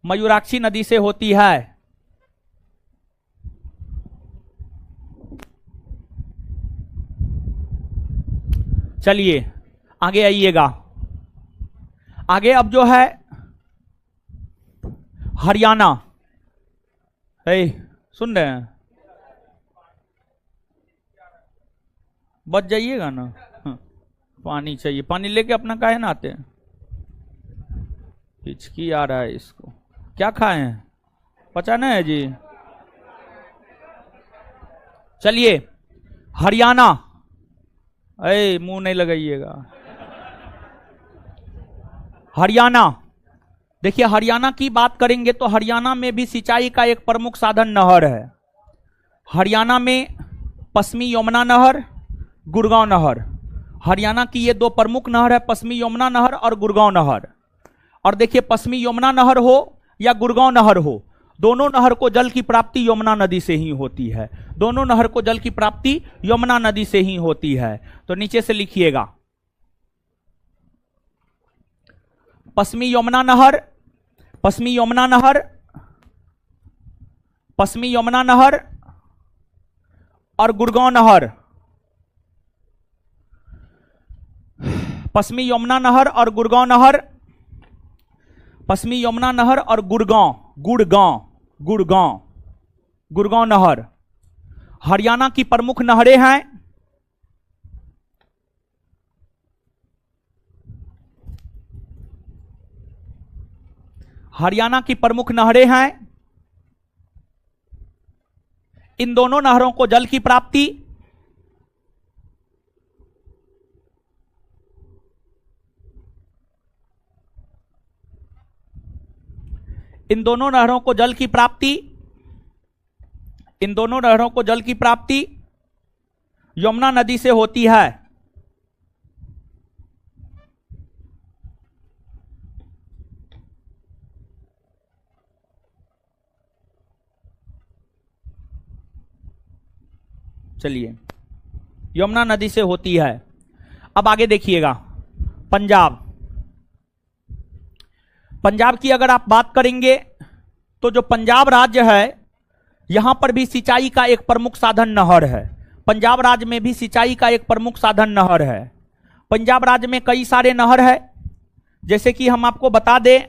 मयूराक्षी नदी से होती है। चलिए आगे आइएगा। आगे अब जो है हरियाणा है, सुन रहे हैं, बच जाइएगा ना। पानी चाहिए, पानी लेके अपना काहे ना आते हैं, हिचकी आ रहा है इसको। क्या खाए हैं, पचाना है जी। चलिए हरियाणा, अरे मुंह नहीं लगाइएगा। हरियाणा, देखिए हरियाणा की बात करेंगे तो हरियाणा में भी सिंचाई का एक प्रमुख साधन नहर है। हरियाणा में पश्चिमी यमुना नहर, गुड़गांव नहर, हरियाणा की ये दो प्रमुख नहर है, पश्चिमी यमुना नहर और गुड़गांव नहर। और देखिए पश्चिमी यमुना नहर हो या गुड़गांव नहर हो, दोनों नहर को जल की प्राप्ति यमुना नदी से ही होती है, दोनों नहर को जल की प्राप्ति यमुना नदी से ही होती है। तो नीचे से लिखिएगा, पश्चिमी यमुना नहर, पश्चिमी यमुना नहर, पश्चिमी यमुना नहर और गुड़गांव नहर, पश्चिमी यमुना नहर और गुड़गांव नहर, पश्चिमी यमुना नहर और गुड़गांव, गुड़गांव, गुड़गांव, गुड़गांव नहर हरियाणा की प्रमुख नहरें हैं। हरियाणा की प्रमुख नहरें हैं। इन दोनों नहरों को जल की प्राप्ति इन दोनों नहरों को जल की प्राप्ति इन दोनों नहरों को जल की प्राप्ति यमुना नदी से होती है। चलिए यमुना नदी से होती है। अब आगे देखिएगा, पंजाब। पंजाब की अगर आप बात करेंगे तो जो पंजाब राज्य है यहां पर भी सिंचाई का एक प्रमुख साधन नहर है। पंजाब राज्य में भी सिंचाई का एक प्रमुख साधन नहर है। पंजाब राज्य में कई सारे नहर है, जैसे कि हम आपको बता दें,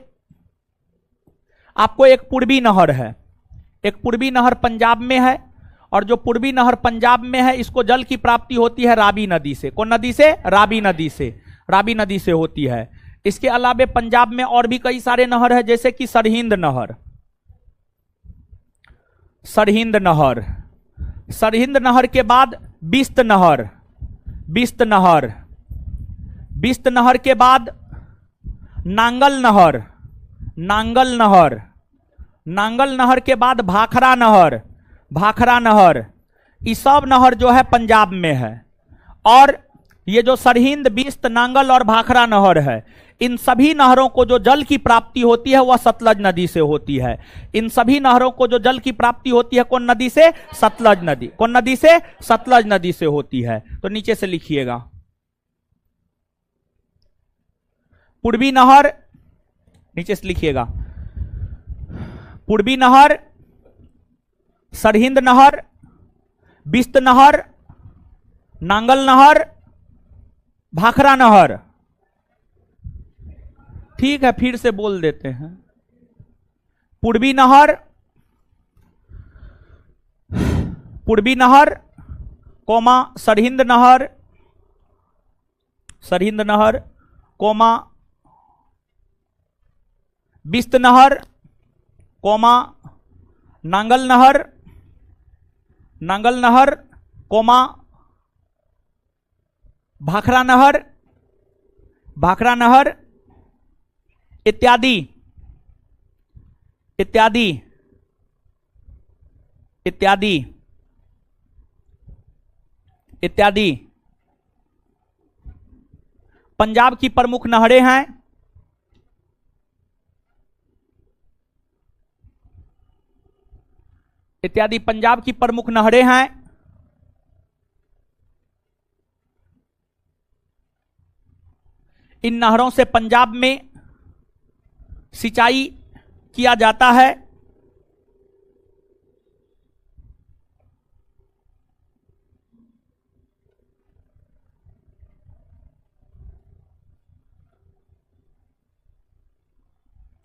आपको एक पूर्वी नहर है, एक पूर्वी नहर पंजाब में है, और जो पूर्वी नहर पंजाब में है इसको जल की प्राप्ति होती है रावी नदी से। कौन नदी से? रावी नदी से। रावी नदी से होती है। इसके अलावे पंजाब में और भी कई सारे नहर है, जैसे कि सरहिंद नहर, सरहिंद नहर, सरहिंद नहर के बाद बिस्त नहर, बिस्त नहर, बिस्त नहर के बाद नांगल नहर, नांगल नहर, नांगल नहर के बाद भाखरा नहर, भाखरा नहर। ये सब नहर जो है पंजाब में है। और ये जो सरहिंद, बिस्त, नांगल और भाखड़ा नहर है, इन सभी नहरों को जो जल की प्राप्ति होती है वह सतलज नदी से होती है। इन सभी नहरों को जो जल की प्राप्ति होती है कौन नदी से? सतलज नदी। कौन नदी से? सतलज नदी से होती है। तो नीचे से लिखिएगा, पूर्वी नहर, नीचे से लिखिएगा, पूर्वी नहर, सरहिंद नहर, बिस्त नहर, नांगल नहर, भाखड़ा नहर। ठीक है, फिर से बोल देते हैं। पूर्वी नहर, पूर्वी नहर, कोमा सरहिंद नहर, सरहिंद नहर, कोमा बिस्त नहर, कोमा नांगल नहर, नांगल नहर, कोमा भाखड़ा नहर, भाखड़ा नहर, इत्यादि इत्यादि इत्यादि इत्यादि पंजाब की प्रमुख नहरें हैं। इत्यादि पंजाब की प्रमुख नहरें हैं। इन नहरों से पंजाब में सिंचाई किया जाता है।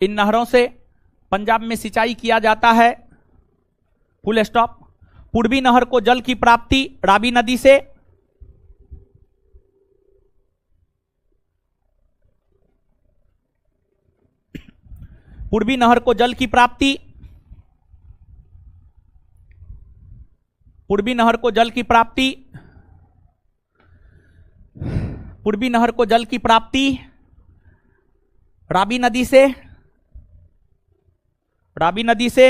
इन नहरों से पंजाब में सिंचाई किया जाता है। Full stop. पूर्वी नहर को जल की प्राप्ति रावी नदी से, पूर्वी नहर को जल की प्राप्ति, पूर्वी नहर को जल की प्राप्ति, पूर्वी नहर को जल की प्राप्ति रावी नदी से, रावी नदी से,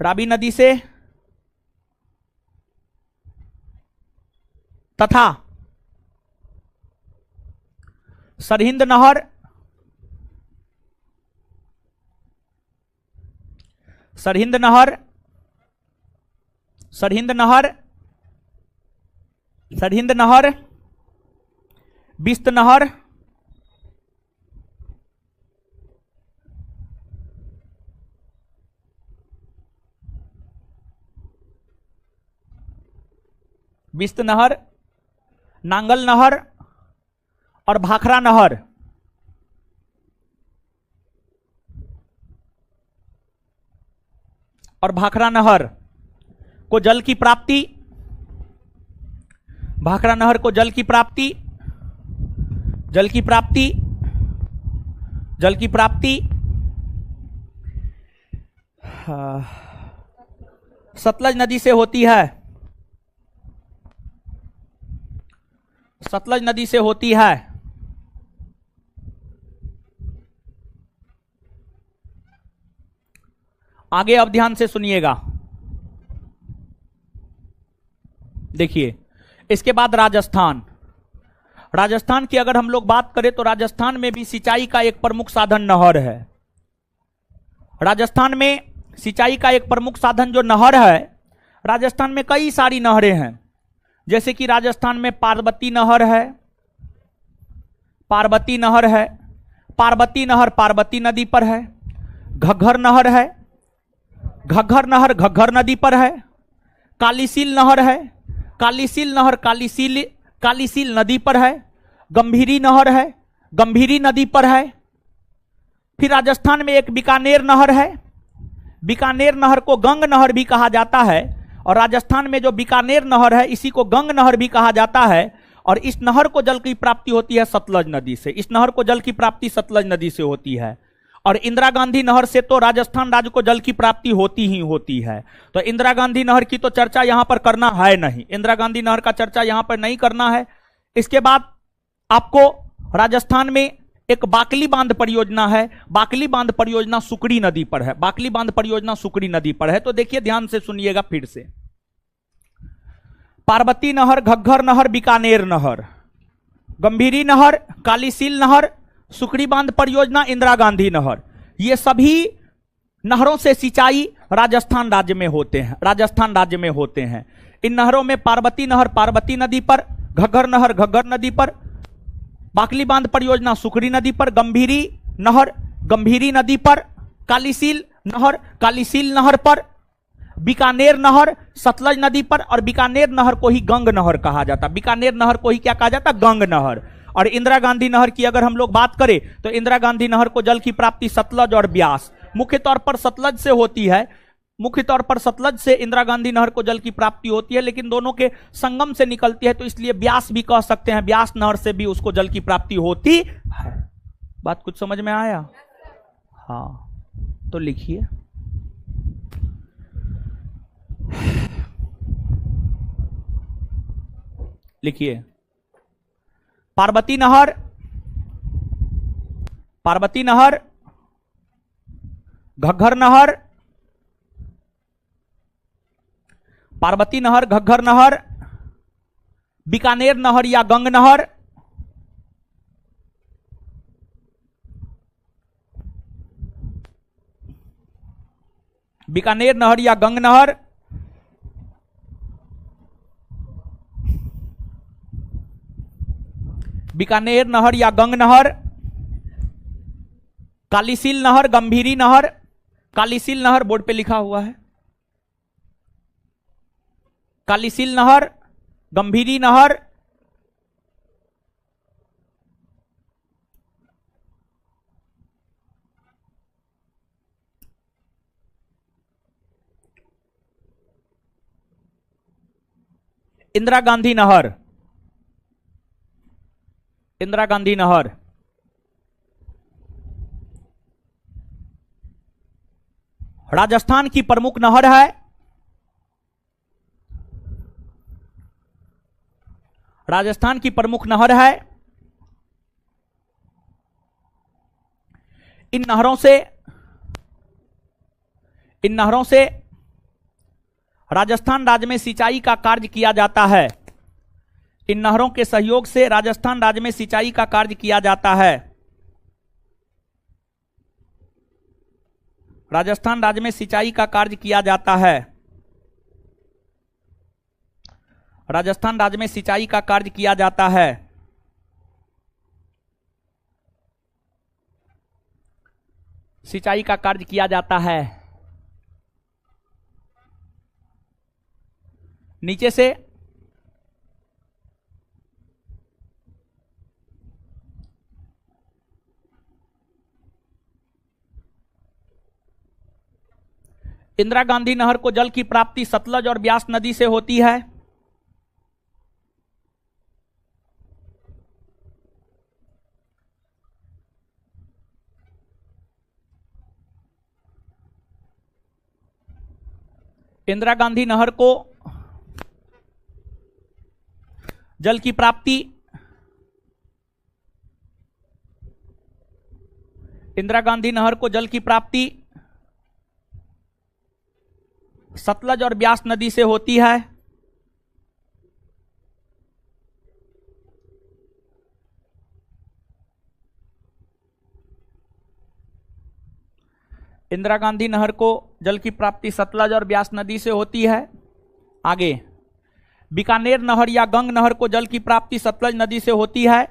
रावी नदी से तथा सरहिंद नहर, सरहिंद नहर, सरहिंद नहर, सरहिंद नहर, बिस्त नहर, बिस्त नहर, नांगल नहर और भाखड़ा नहर और भाखड़ा नहर को जल की प्राप्ति, भाखड़ा नहर को जल की प्राप्ति, जल की प्राप्ति, जल की प्राप्ति सतलज नदी से होती है। सतलज नदी से होती है। आगे अब ध्यान से सुनिएगा। देखिए, इसके बाद राजस्थान। राजस्थान की अगर हम लोग बात करें तो राजस्थान में भी सिंचाई का एक प्रमुख साधन नहर है। राजस्थान में सिंचाई का एक प्रमुख साधन जो नहर है, राजस्थान में कई सारी नहरें हैं। जैसे कि राजस्थान में पार्वती नहर है, पार्वती नहर है, पार्वती नहर पार्वती नदी पर है। घग्घर नहर है, घग्घर नहर घग्घर नदी पर है। कालीसील नहर है, कालीसील नहर कालीसील नदी पर है। गंभीरी नहर है, गंभीरी नदी पर है। फिर राजस्थान में एक बीकानेर नहर है। बीकानेर नहर को गंग नहर भी कहा जाता है और राजस्थान में जो बीकानेर नहर है इसी को गंग नहर भी कहा जाता है। और इस नहर को जल की प्राप्ति होती है सतलज नदी से। इस नहर को जल की प्राप्ति सतलज नदी से होती है। और इंदिरा गांधी नहर से तो राजस्थान राज्य को जल की प्राप्ति होती ही होती है। तो इंदिरा गांधी नहर की तो चर्चा यहां पर करना है नहीं, इंदिरा गांधी नहर का चर्चा यहां पर नहीं करना है। इसके बाद आपको राजस्थान में एक बाकली बांध परियोजना है। बाकली बांध परियोजना सुकड़ी नदी पर है। बाकली बांध परियोजना सुकड़ी नदी पर है। तो देखिए ध्यान से सुनिएगा फिर से। पार्वती नहर, घग्घर नहर, बीकानेर नहर, गंभीरी नहर, कालीसील नहर, सुकड़ी बांध परियोजना, इंदिरा गांधी नहर, ये सभी नहरों से सिंचाई राजस्थान राज्य में होते हैं। इन नहरों में पार्वती नहर पार्वती नदी पर, घग्घर नहर घग्घर नदी पर, बाकली बांध परियोजना सुकड़ी नदी पर, गंभीरी नहर गंभीरी नदी पर, कालीसील नहर पर, बीकानेर नहर सतलज नदी पर, और बीकानेर नहर को ही गंग नहर कहा जाता, बीकानेर नहर को ही क्या कहा जाता, गंग नहर। और इंदिरा गांधी नहर की अगर हम लोग बात करें तो इंदिरा गांधी नहर को जल की प्राप्ति सतलज और ब्यास, मुख्य तौर पर सतलज से होती है, मुख्य तौर पर सतलज से इंदिरा गांधी नहर को जल की प्राप्ति होती है, लेकिन दोनों के संगम से निकलती है तो इसलिए ब्यास भी कह सकते हैं, ब्यास नहर से भी उसको जल की प्राप्ति होती है। बात कुछ समझ में आया? हाँ, तो लिखिए पार्वती नहर घग्घर नहर, पार्वती नहर घग्घर नहर, बीकानेर नहर या गंग नहर, बीकानेर नहर या गंग नहर, बीकानेर नहर या गंग नहर, कालीसील नहर, गंभीरी नहर, कालीसील नहर बोर्ड पे लिखा हुआ है, कालीसील नहर, गंभीरी नहर, इंदिरा गांधी नहर, इंदिरा गांधी नहर, राजस्थान की प्रमुख नहर है, राजस्थान की प्रमुख नहर है। इन नहरों से राजस्थान राज्य में सिंचाई का कार्य किया जाता है। इन नहरों के सहयोग से राजस्थान राज्य में सिंचाई का कार्य किया जाता है। राजस्थान राज्य में सिंचाई का कार्य किया जाता है। राजस्थान राज्य में सिंचाई का कार्य किया जाता है। सिंचाई का कार्य किया जाता है। नीचे से इंदिरा गांधी नहर को जल की प्राप्ति सतलज और ब्यास नदी से होती है। इंदिरा गांधी नहर को जल की प्राप्ति इंदिरा गांधी नहर को जल की प्राप्ति सतलज और ब्यास नदी से होती है। इंदिरा गांधी नहर को जल की प्राप्ति सतलज और ब्यास नदी से होती है। आगे बीकानेर नहर या गंग नहर को जल की प्राप्ति सतलज नदी से होती है।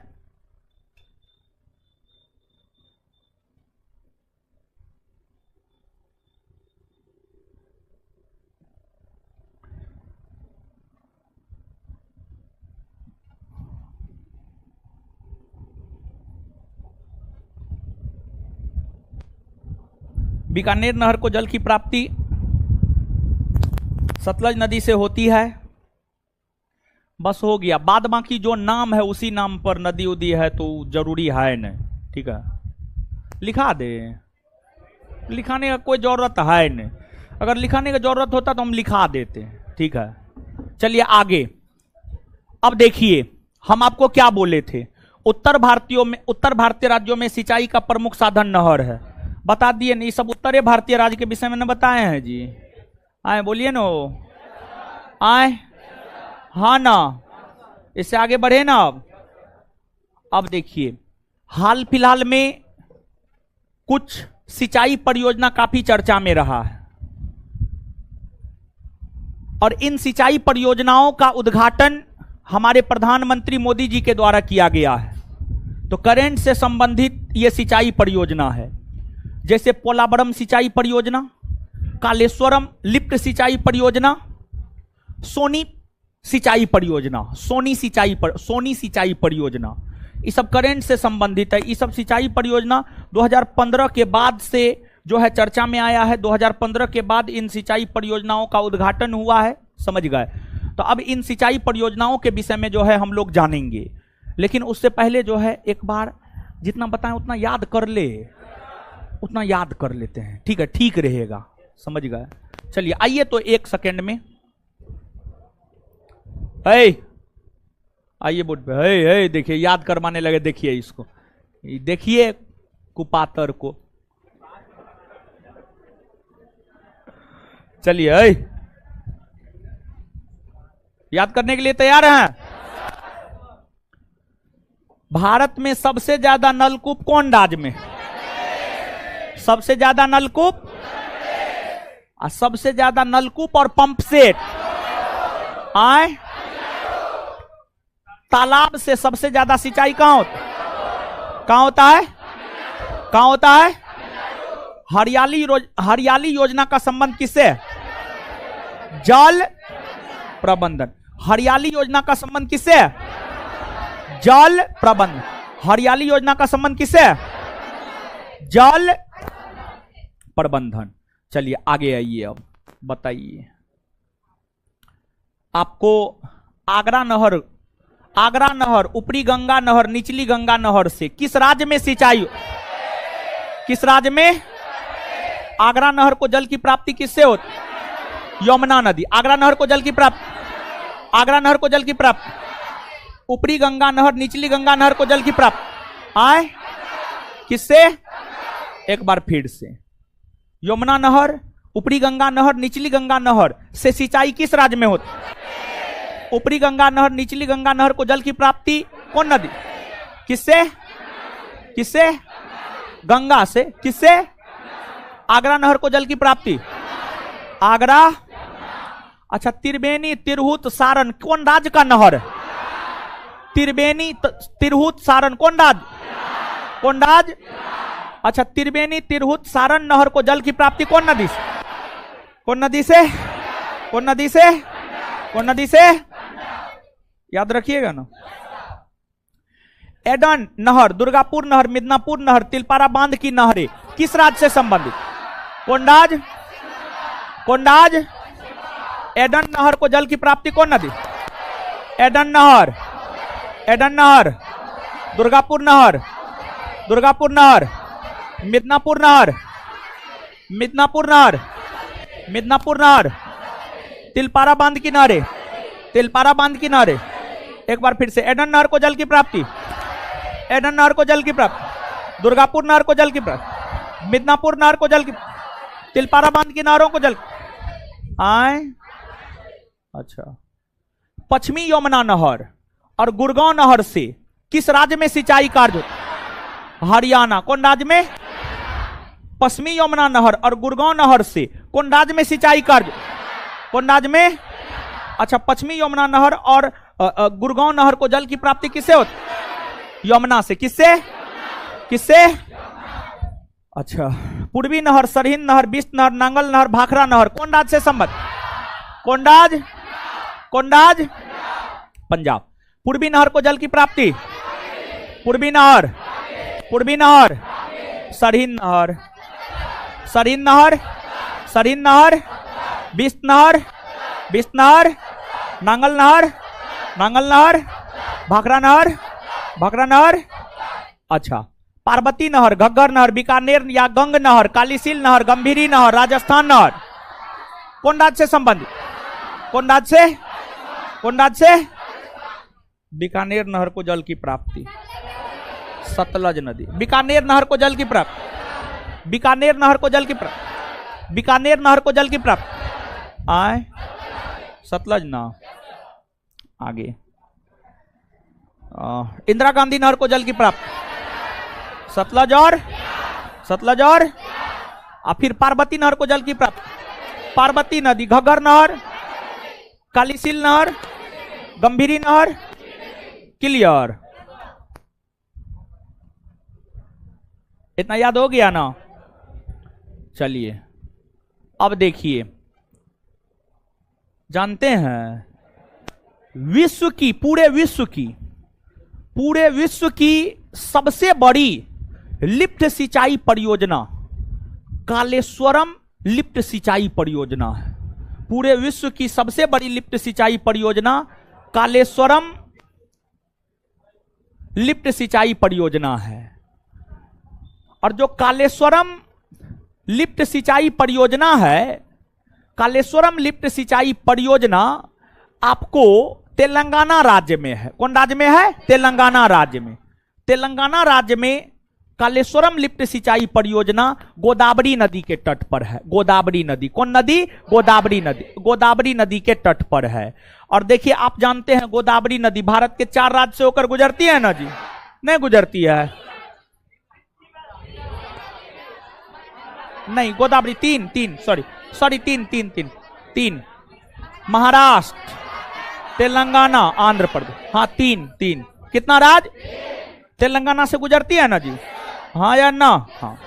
बीकानेर नहर को जल की प्राप्ति सतलज नदी से होती है। बस हो गया। बाद बाकी जो नाम है उसी नाम पर नदी उदी है तो जरूरी है नहीं। ठीक है, लिखा दे। लिखाने का कोई जरूरत है नहीं। अगर लिखाने की जरूरत होता तो हम लिखा देते। ठीक है, चलिए आगे। अब देखिए हम आपको क्या बोले थे। उत्तर भारतीय राज्यों में सिंचाई का प्रमुख साधन नहर है। बता दिए नहीं, सब उत्तरी भारतीय राज्य के विषय में न बताए हैं जी। आए बोलिए नो, आए। हाँ ना, इससे आगे बढ़े ना। अब देखिए, हाल फिलहाल में कुछ सिंचाई परियोजना काफी चर्चा में रहा है और इन सिंचाई परियोजनाओं का उद्घाटन हमारे प्रधानमंत्री मोदी जी के द्वारा किया गया है। तो करंट से संबंधित ये सिंचाई परियोजना है, जैसे पोलावरम सिंचाई परियोजना, कालेश्वरम लिफ्ट सिंचाई परियोजना, सोनी सिंचाई परियोजना, सोनी सिंचाई परियोजना, ये सब करंट से संबंधित है। ये सब सिंचाई परियोजना 2015 के बाद से जो है चर्चा में आया है। 2015 के बाद इन सिंचाई परियोजनाओं का उद्घाटन हुआ है, समझ गए। तो अब इन सिंचाई परियोजनाओं के विषय में जो है हम लोग जानेंगे, लेकिन उससे पहले जो है एक बार जितना बताएं उतना याद कर लेते हैं, ठीक है, ठीक रहेगा, समझ गए। चलिए आइए तो एक सेकेंड में आइए बोर्ड पे, देखिए याद करवाने लगे, देखिए इसको, देखिए कुपातर को। चलिए याद करने के लिए तैयार हैं? भारत में सबसे ज्यादा नलकूप कौन राज्य में? सबसे ज्यादा नलकूप, सबसे ज्यादा नलकूप और पंप सेट आए। तालाब से सबसे ज्यादा सिंचाई कहां होता है? कहां होता है? हरियाली योजना का संबंध किससे है? जल प्रबंधन। हरियाली योजना का संबंध किससे है? जल प्रबंधन। हरियाली योजना का संबंध किससे है? जल प्रबंधन। चलिए आगे आइए, अब बताइए आपको आगरा नहर, ऊपरी गंगा नहर, निचली गंगा नहर से किस राज्य में सिंचाई, किस राज्य में? आगरा नहर को जल की प्राप्ति किससे होती? यमुना नदी। आगरा नहर को जल की प्राप्ति, ऊपरी गंगा नहर, निचली गंगा नहर को जल की प्राप्ति आए किससे? एक बार फिर से, यमुना नहर, ऊपरी गंगा नहर, निचली गंगा नहर से सिंचाई किस राज्य में होती? ऊपरी गंगा नहर, निचली गंगा नहर को जल की प्राप्ति कौन नदी? किससे? गंगा से। किससे? आगरा नहर को जल की प्राप्ति आगरा। अच्छा, त्रिवेणी, तिरहुत, सारण कौन राज्य का नहर है? त्रिवेणी, तिरहुत, सारण कौन राज्य? अच्छा, त्रिवेणी, तिरहुत, सारण नहर को जल की प्राप्ति कौन नदी से? याद रखिएगा ना। एडन नहर, दुर्गापुर नहर, मिदनापुर नहर, तिलपारा बांध की नहरें किस राज्य से संबंधित? कौन राज्य? एडन नहर को जल की प्राप्ति कौन नदी? एडन नहर, दुर्गापुर नहर, मिदनापुर नहर, तिलपारा बांध की नहरें। एक बार फिर से, एडन नहर को जल की प्राप्ति, दुर्गापुर नहर को जल की प्राप्ति, मिदनापुर नहर को जल की, तिलपारा बांध की नहरों को जल आए। अच्छा, पश्चिमी यमुना नहर और गुड़गांव नहर से किस राज्य में सिंचाई कार्य होता? हरियाणा। कौन राज्य में? पश्चिमी यमुना नहर और गुड़गांव नहर से कौन राज्य में सिंचाई कार्य? कौन राज्य में? अच्छा, पश्चिमी यमुना नहर और गुड़गांव नहर को जल की प्राप्ति किससे होती? यमुना से। किससे? अच्छा, पूर्वी नहर, सरहिंद नहर, बिस्त नहर, नांगल नहर, भाखड़ा नहर कौन राज्य से संबंध? कौन राज्य? पंजाब। पूर्वी नहर को जल की प्राप्ति? पूर्वी नहर, सरहिंद नहर, बिस्त नहर, नांगल नहर, भाखड़ा नहर। अच्छा, पार्वती नहर, घग्गर नहर, बीकानेर या गंग नहर, कालीसील नहर, गंभीरी नहर, राजस्थान नहर कौन राज्य से संबंधित? कौन राज्य से? बीकानेर नहर को जल की प्राप्ति सतलज नदी। बीकानेर नहर को जल की प्राप्ति आए सतलज ना। आगे इंदिरा गांधी नहर को जल की प्राप्त, सतलज और फिर पार्वती नहर को जल की प्राप्त, पार्वती नदी, घग्गर नहर, कालीसील नहर, गंभीरी नहर, क्लियर। इतना याद हो गया ना? चलिए अब देखिए, जानते हैं विश्व की, पूरे विश्व की सबसे बड़ी लिफ्ट सिंचाई परियोजना कालेश्वरम लिफ्ट सिंचाई परियोजना है। पूरे विश्व की सबसे बड़ी लिफ्ट सिंचाई परियोजना कालेश्वरम लिफ्ट सिंचाई परियोजना है। और जो कालेश्वरम लिफ्ट सिंचाई परियोजना है, कालेश्वरम लिफ्ट सिंचाई परियोजना आपको तेलंगाना राज्य में है। कौन राज्य में है? तेलंगाना राज्य में। तेलंगाना राज्य में कालेश्वरम लिफ्ट सिंचाई परियोजना गोदावरी नदी के तट पर है। गोदावरी नदी, कौन नदी? गोदावरी नदी। गोदावरी नदी के तट पर है। और देखिए, आप जानते हैं गोदावरी नदी भारत के 4 राज्य से होकर गुजरती है ना जी? नहीं गुजरती है? नहीं, गोदावरी तीन, महाराष्ट्र, तेलंगाना, आंध्र प्रदेश, हाँ तीन। कितना राज्य? तेलंगाना से गुजरती है ना जी? हाँ या ना? हाँ।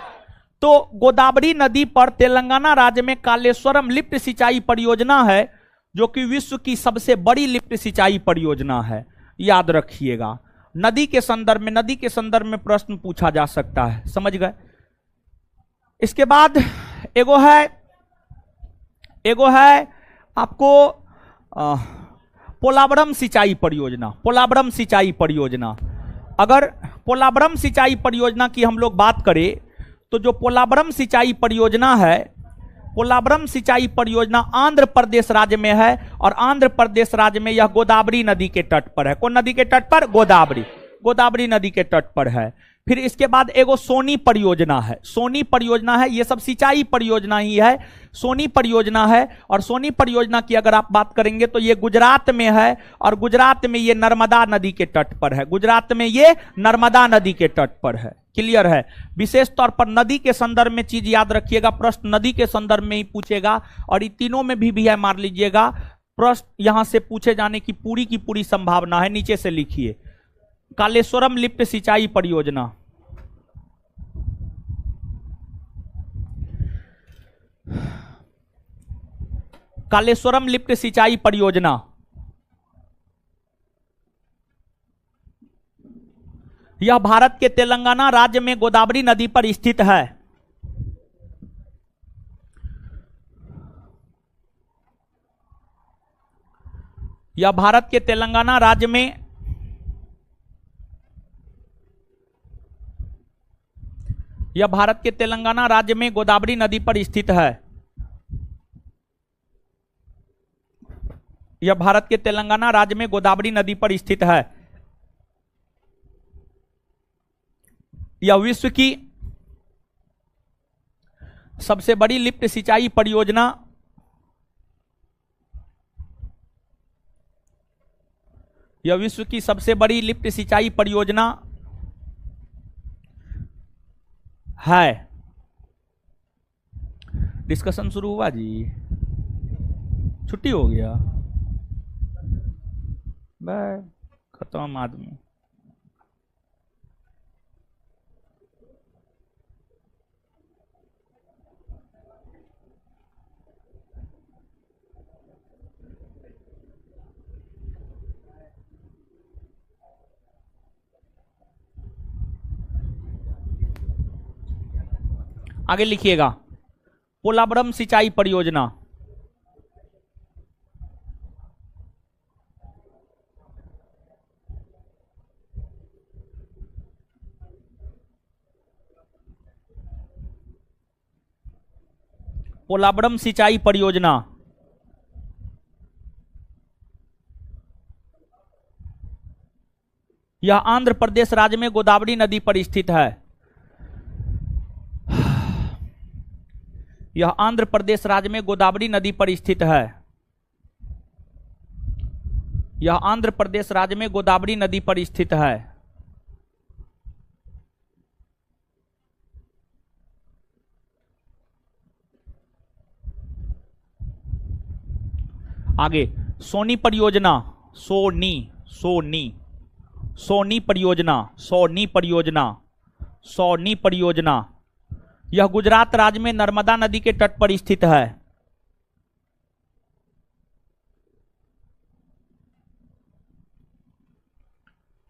तो गोदावरी नदी पर तेलंगाना राज्य में कालेश्वरम लिफ्ट सिंचाई परियोजना है, जो कि विश्व की सबसे बड़ी लिफ्ट सिंचाई परियोजना है। याद रखिएगा, नदी के संदर्भ में प्रश्न पूछा जा सकता है। समझ गए? इसके बाद एगो है आपको पोलावरम सिंचाई परियोजना। पोलावरम सिंचाई परियोजना, अगर पोलावरम सिंचाई परियोजना की हम लोग बात करें तो जो पोलावरम सिंचाई परियोजना है, पोलावरम सिंचाई परियोजना आंध्र प्रदेश राज्य में है। और आंध्र प्रदेश राज्य में यह गोदावरी नदी के तट पर है। कौन नदी के तट पर? गोदावरी नदी के तट पर है। फिर इसके बाद एगो सोनी परियोजना है। सोनी परियोजना है, ये सब सिंचाई परियोजना ही है। सोनी परियोजना है, और सोनी परियोजना की अगर आप बात करेंगे तो ये गुजरात में है। और गुजरात में ये नर्मदा नदी के तट पर है। गुजरात में ये नर्मदा नदी के तट पर है। क्लियर है? विशेष तौर पर नदी के संदर्भ में चीज याद रखिएगा, प्रश्न नदी के संदर्भ में ही पूछेगा। और इन तीनों में भी है, मार लीजिएगा, प्रश्न यहां से पूछे जाने की पूरी संभावना है। नीचे से लिखिए, कालेश्वरम लिफ्ट सिंचाई परियोजना, कालेश्वरम लिफ्ट सिंचाई परियोजना यह भारत के तेलंगाना राज्य में गोदावरी नदी पर स्थित है। यह भारत के तेलंगाना राज्य में गोदावरी नदी पर स्थित है। यह भारत के तेलंगाना राज्य में गोदावरी नदी पर स्थित है। यह विश्व की सबसे बड़ी लिफ्ट सिंचाई परियोजना है। डिस्कशन शुरू हुआ जी? छुट्टी हो गया? बस खत्म आदमी। आगे लिखिएगा, पोलावरम सिंचाई परियोजना यह आंध्र प्रदेश राज्य में गोदावरी नदी पर स्थित है। यह आंध्र प्रदेश राज्य में गोदावरी नदी पर स्थित है। यह आंध्र प्रदेश राज्य में गोदावरी नदी पर स्थित है। आगे सोनी परियोजना, सोनी सोनी सोनी परियोजना, सोनी परियोजना, सोनी परियोजना यह गुजरात राज्य में नर्मदा नदी के तट पर स्थित है।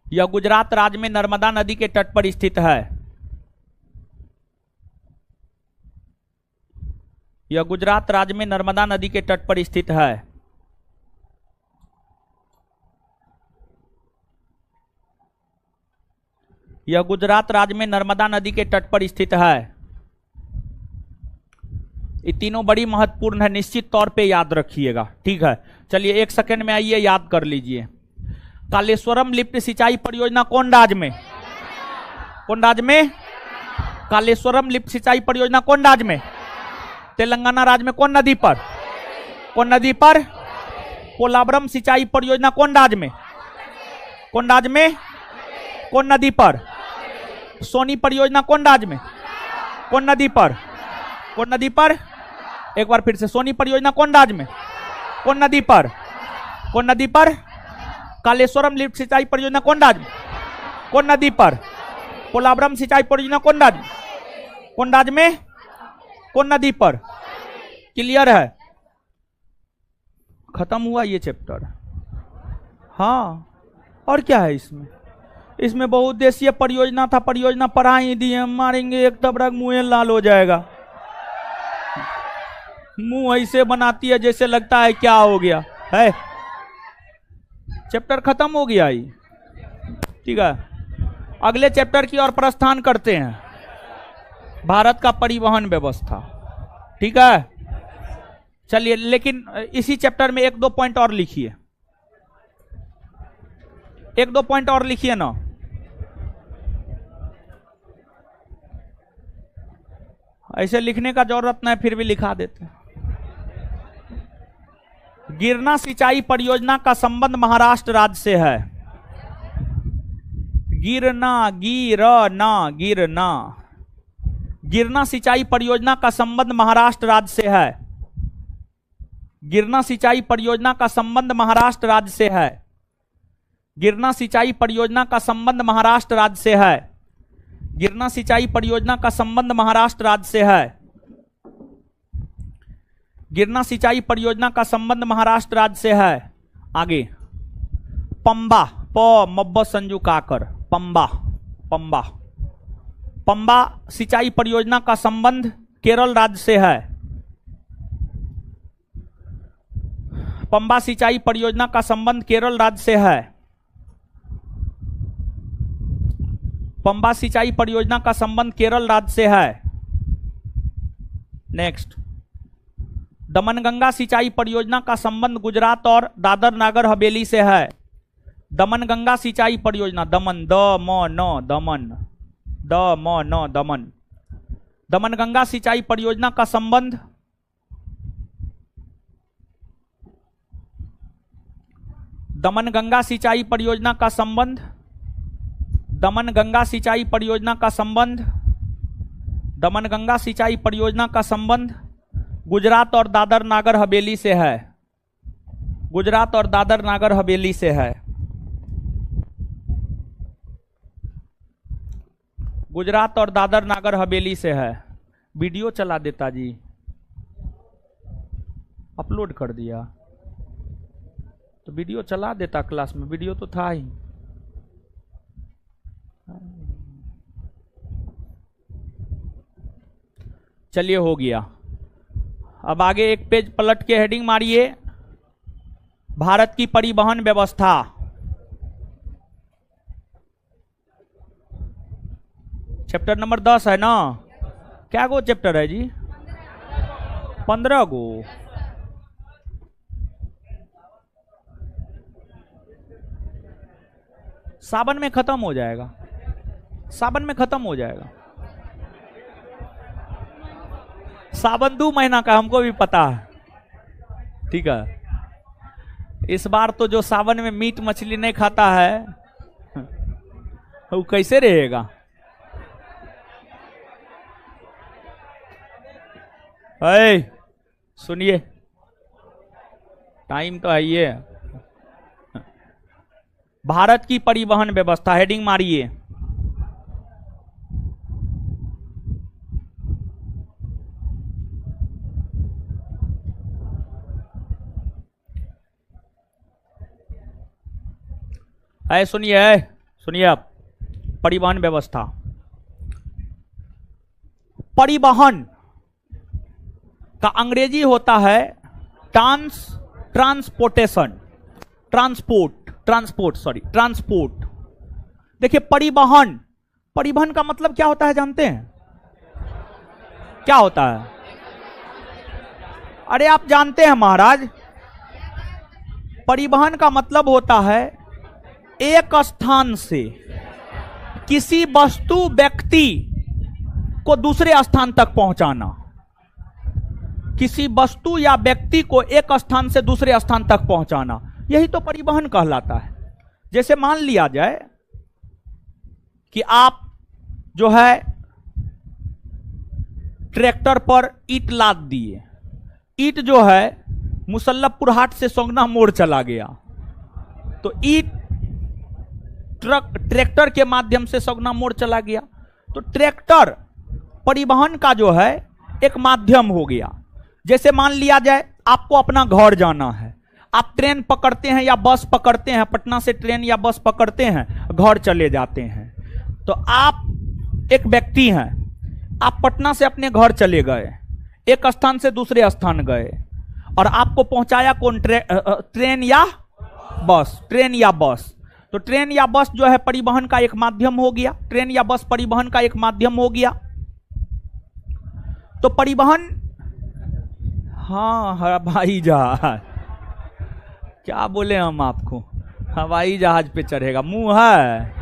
यह गुजरात राज्य में नर्मदा नदी के तट पर स्थित है। यह गुजरात राज्य में नर्मदा नदी के तट पर स्थित है। यह गुजरात राज्य में नर्मदा नदी के तट पर स्थित है। ये तीनों बड़ी महत्वपूर्ण है, निश्चित तौर पे याद रखिएगा। ठीक है, चलिए एक सेकंड में आइए याद कर लीजिए। कालेश्वरम लिफ्ट सिंचाई परियोजना कौन राज्य में? कौन राज्य में? कालेश्वरम लिफ्ट सिंचाई परियोजना कौन राज्य में? तेलंगाना राज्य में। कौन नदी पर? कौन नदी पर? पोलावरम सिंचाई परियोजना कौन राज्य में? कौन राज्य में? कौन नदी पर? सोनी परियोजना कौन राज्य में? कौन नदी पर? कौन नदी पर? एक बार फिर से, सोनी परियोजना कौन राज्य में? कौन नदी पर? कौन नदी पर? कालेश्वरम लिफ्ट सिंचाई परियोजना कौन राज्य में? कौन नदी पर? पोलावरम सिंचाई परियोजना कौन राज्य में? कौन राज्य में? कौन नदी पर? क्लियर है? खत्म हुआ ये चैप्टर। हाँ, और क्या है इसमें? इसमें बहुउद्देशीय परियोजना था, परियोजना पढ़ा ही दिए, मारेंगे एक तबरक मुंह लाल हो जाएगा। मुंह ऐसे बनाती है जैसे लगता है क्या हो गया है। चैप्टर खत्म हो गया ही। ठीक है, अगले चैप्टर की ओर प्रस्थान करते हैं, भारत का परिवहन व्यवस्था। ठीक है, चलिए, लेकिन इसी चैप्टर में एक दो पॉइंट और लिखिए, एक दो पॉइंट और लिखिए ना। ऐसे लिखने का जरूरत नहीं, फिर भी लिखा देते हैं। गिरना सिंचाई परियोजना का संबंध महाराष्ट्र राज्य से है। गिरना, गिरना, गिरना। गिरना सिंचाई परियोजना का संबंध महाराष्ट्र राज्य से है। गिरना सिंचाई परियोजना का संबंध महाराष्ट्र राज्य से है। गिरना सिंचाई परियोजना का संबंध महाराष्ट्र राज्य से है। गिरना सिंचाई परियोजना का संबंध महाराष्ट्र राज्य से है। गिरना सिंचाई परियोजना का संबंध महाराष्ट्र राज्य से है। आगे पंबा, प मब्ब संजू काकर, पंबा, पंबा। पंबा सिंचाई परियोजना का संबंध केरल राज्य से है। पंबा सिंचाई परियोजना का संबंध केरल राज्य से है। पंबा सिंचाई परियोजना का संबंध केरल राज्य से है। नेक्स्ट, दमनगंगा सिंचाई परियोजना का संबंध गुजरात और दादर नागर हवेली से है। दमनगंगा सिंचाई परियोजना, दमन, द म न, दमन, द म न, दमन। दमनगंगा सिंचाई परियोजना का संबंध दमनगंगा सिंचाई परियोजना का संबंध दमनगंगा सिंचाई परियोजना का संबंध दमनगंगा सिंचाई परियोजना का संबंध गुजरात और दादर नागर हवेली से है। गुजरात और दादर नागर हवेली से है। गुजरात और दादर नागर हवेली से है। वीडियो चला देता जी, अपलोड कर दिया तो वीडियो चला देता क्लास में, वीडियो तो था ही। चलिए, हो गया। अब आगे एक पेज पलट के हेडिंग मारिए, भारत की परिवहन व्यवस्था। चैप्टर नंबर 10 है ना? क्या गो चैप्टर है जी? 15 गो। सावन में खत्म हो जाएगा, सावन में खत्म हो जाएगा। सावन 2 महीना का, हमको भी पता है। ठीक है, इस बार तो जो सावन में मीट मछली नहीं खाता है वो कैसे रहेगा? सुनिए, टाइम तो है ये। भारत की परिवहन व्यवस्था, हेडिंग मारिए। सुनिए सुनिए आप, परिवहन व्यवस्था। परिवहन का अंग्रेजी होता है ट्रांसपोर्टेशन, ट्रांसपोर्ट। देखिए परिवहन, परिवहन का मतलब क्या होता है जानते हैं? क्या होता है? अरे आप जानते हैं महाराज, परिवहन का मतलब होता है एक स्थान से किसी वस्तु व्यक्ति को दूसरे स्थान तक पहुंचाना। किसी वस्तु या व्यक्ति को एक स्थान से दूसरे स्थान तक पहुंचाना, यही तो परिवहन कहलाता है। जैसे मान लिया जाए कि आप जो है ट्रैक्टर पर ईंट लाद दिए, ईंट जो है मुसल्लफपुर हाट से सोंगना मोड़ चला गया, तो ईंट ट्रैक्टर के माध्यम से सोंगना मोड़ चला गया, तो ट्रैक्टर परिवहन का जो है एक माध्यम हो गया। जैसे मान लिया जाए आपको अपना घर जाना है, आप ट्रेन पकड़ते हैं या बस पकड़ते हैं, पटना से ट्रेन या बस पकड़ते हैं, घर चले जाते हैं। तो आप एक व्यक्ति हैं, आप पटना से अपने घर चले गए, एक स्थान से दूसरे स्थान गए, और आपको पहुंचाया कौन? ट्रेन या बस, ट्रेन या बस। तो ट्रेन या बस जो है परिवहन का एक माध्यम हो गया, ट्रेन या बस परिवहन का एक माध्यम हो गया। तो परिवहन, हाँ हवाई जहाज, क्या बोले हम आपको, हवाई जहाज पे चढ़ेगा, मुंह है।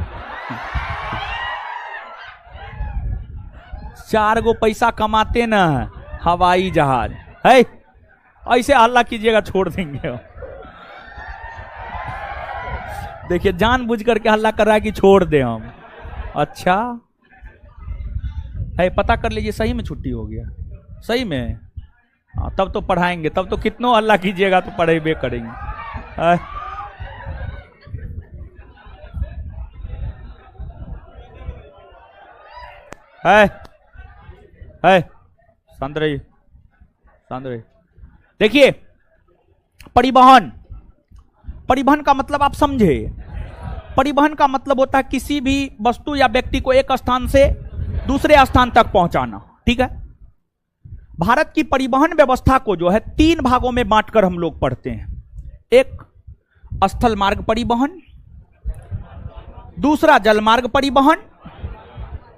4 गो पैसा कमाते ना हवाई जहाज है, ऐसे हल्ला कीजिएगा छोड़ देंगे। देखिए जानबूझ करके हल्ला कर रहा है कि छोड़ दे हम। अच्छा है, पता कर लीजिए सही में छुट्टी हो गया, सही में। हाँ तब तो पढ़ाएंगे, तब तो कितनों हल्ला कीजिएगा तो पढ़ेबे करेंगे। है शांत रहिए, शांत रहिए। देखिए परिवहन, परिवहन का मतलब आप समझे, परिवहन का मतलब होता है किसी भी वस्तु या व्यक्ति को एक स्थान से दूसरे स्थान तक पहुंचाना, ठीक है। भारत की परिवहन व्यवस्था को जो है 3 भागों में बांटकर हम लोग पढ़ते हैं। एक स्थल मार्ग परिवहन, दूसरा जल मार्ग परिवहन,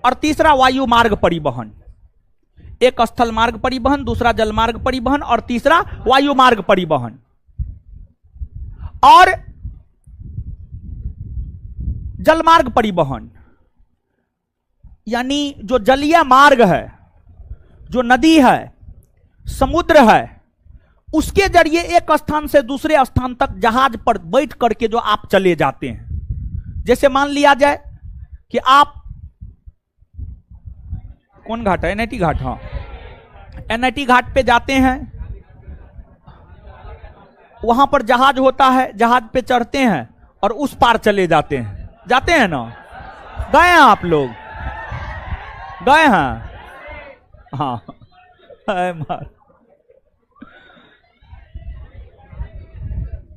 और तीसरा वायु मार्ग परिवहन। एक स्थल मार्ग परिवहन, दूसरा जल मार्ग परिवहन, और तीसरा वायु मार्ग परिवहन। और जलमार्ग परिवहन यानी जो जलीय मार्ग है, जो नदी है, समुद्र है, उसके जरिए एक स्थान से दूसरे स्थान तक जहाज पर बैठ करके जो आप चले जाते हैं। जैसे मान लिया जाए कि आप कौन घाट है, एनआईटी घाट, हाँ एनआईटी घाट पे जाते हैं, वहां पर जहाज होता है, जहाज पे चढ़ते हैं और उस पार चले जाते हैं, जाते हैं ना, गए हैं आप लोग, गए हैं, हाँ मार।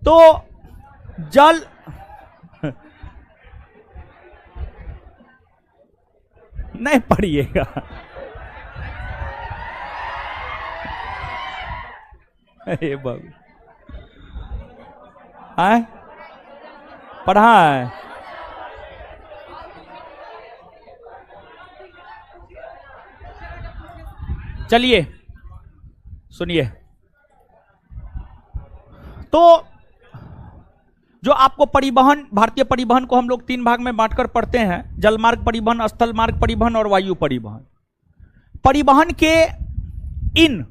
तो जल नहीं पढ़िएगा, अरे बाबू है पढ़ा है। चलिए सुनिए, तो जो आपको परिवहन, भारतीय परिवहन को हम लोग 3 भाग में बांटकर पढ़ते हैं, जल मार्ग परिवहन, स्थल मार्ग परिवहन और वायु परिवहन। परिवहन के इन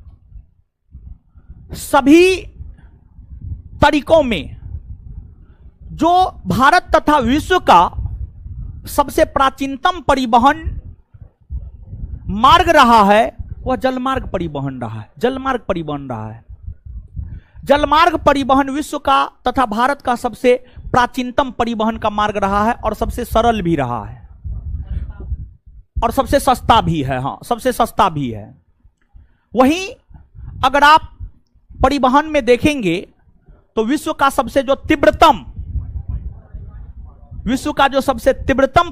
सभी तरीकों में जो भारत तथा विश्व का सबसे प्राचीनतम परिवहन मार्ग रहा है वह जलमार्ग परिवहन रहा है। जलमार्ग परिवहन रहा है। जलमार्ग परिवहन विश्व का तथा भारत का सबसे प्राचीनतम परिवहन का मार्ग रहा है और सबसे सरल भी रहा है और सबसे सस्ता भी है। हाँ, सबसे सस्ता भी है। वहीं अगर आप परिवहन में देखेंगे तो विश्व का सबसे जो तीव्रतम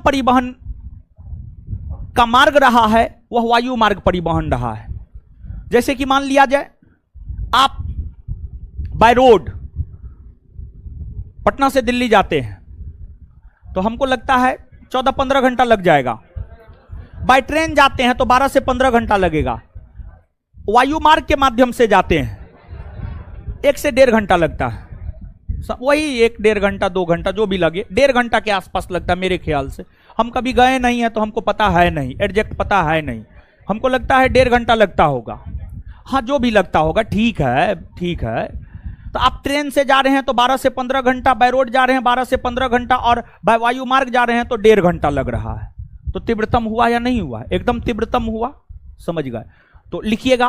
परिवहन का मार्ग रहा है वह वायु मार्ग परिवहन रहा है। जैसे कि मान लिया जाए आप बाय रोड पटना से दिल्ली जाते हैं तो हमको लगता है 14-15 घंटा लग जाएगा। बाय ट्रेन जाते हैं तो 12 से 15 घंटा लगेगा। वायु मार्ग के माध्यम से जाते हैं 1 से 1.5 घंटा लगता है। वही 1-1.5 घंटा 2 घंटा जो भी लगे 1.5 घंटा के आसपास लगता है मेरे ख्याल से। हम कभी गए नहीं है तो हमको पता है नहीं, एग्जैक्ट पता है नहीं। हमको लगता है 1.5 घंटा लगता होगा। हाँ, जो भी लगता होगा ठीक है, ठीक है। तो आप ट्रेन से जा रहे हैं तो 12 से 15 घंटा, बाय रोड जा रहे हैं 12 से 15 घंटा और बाय वायु मार्ग जा रहे हैं तो 1.5 घंटा लग रहा है। तो तीव्रतम हुआ या नहीं हुआ? एकदम तीव्रतम हुआ। समझ गए? तो लिखिएगा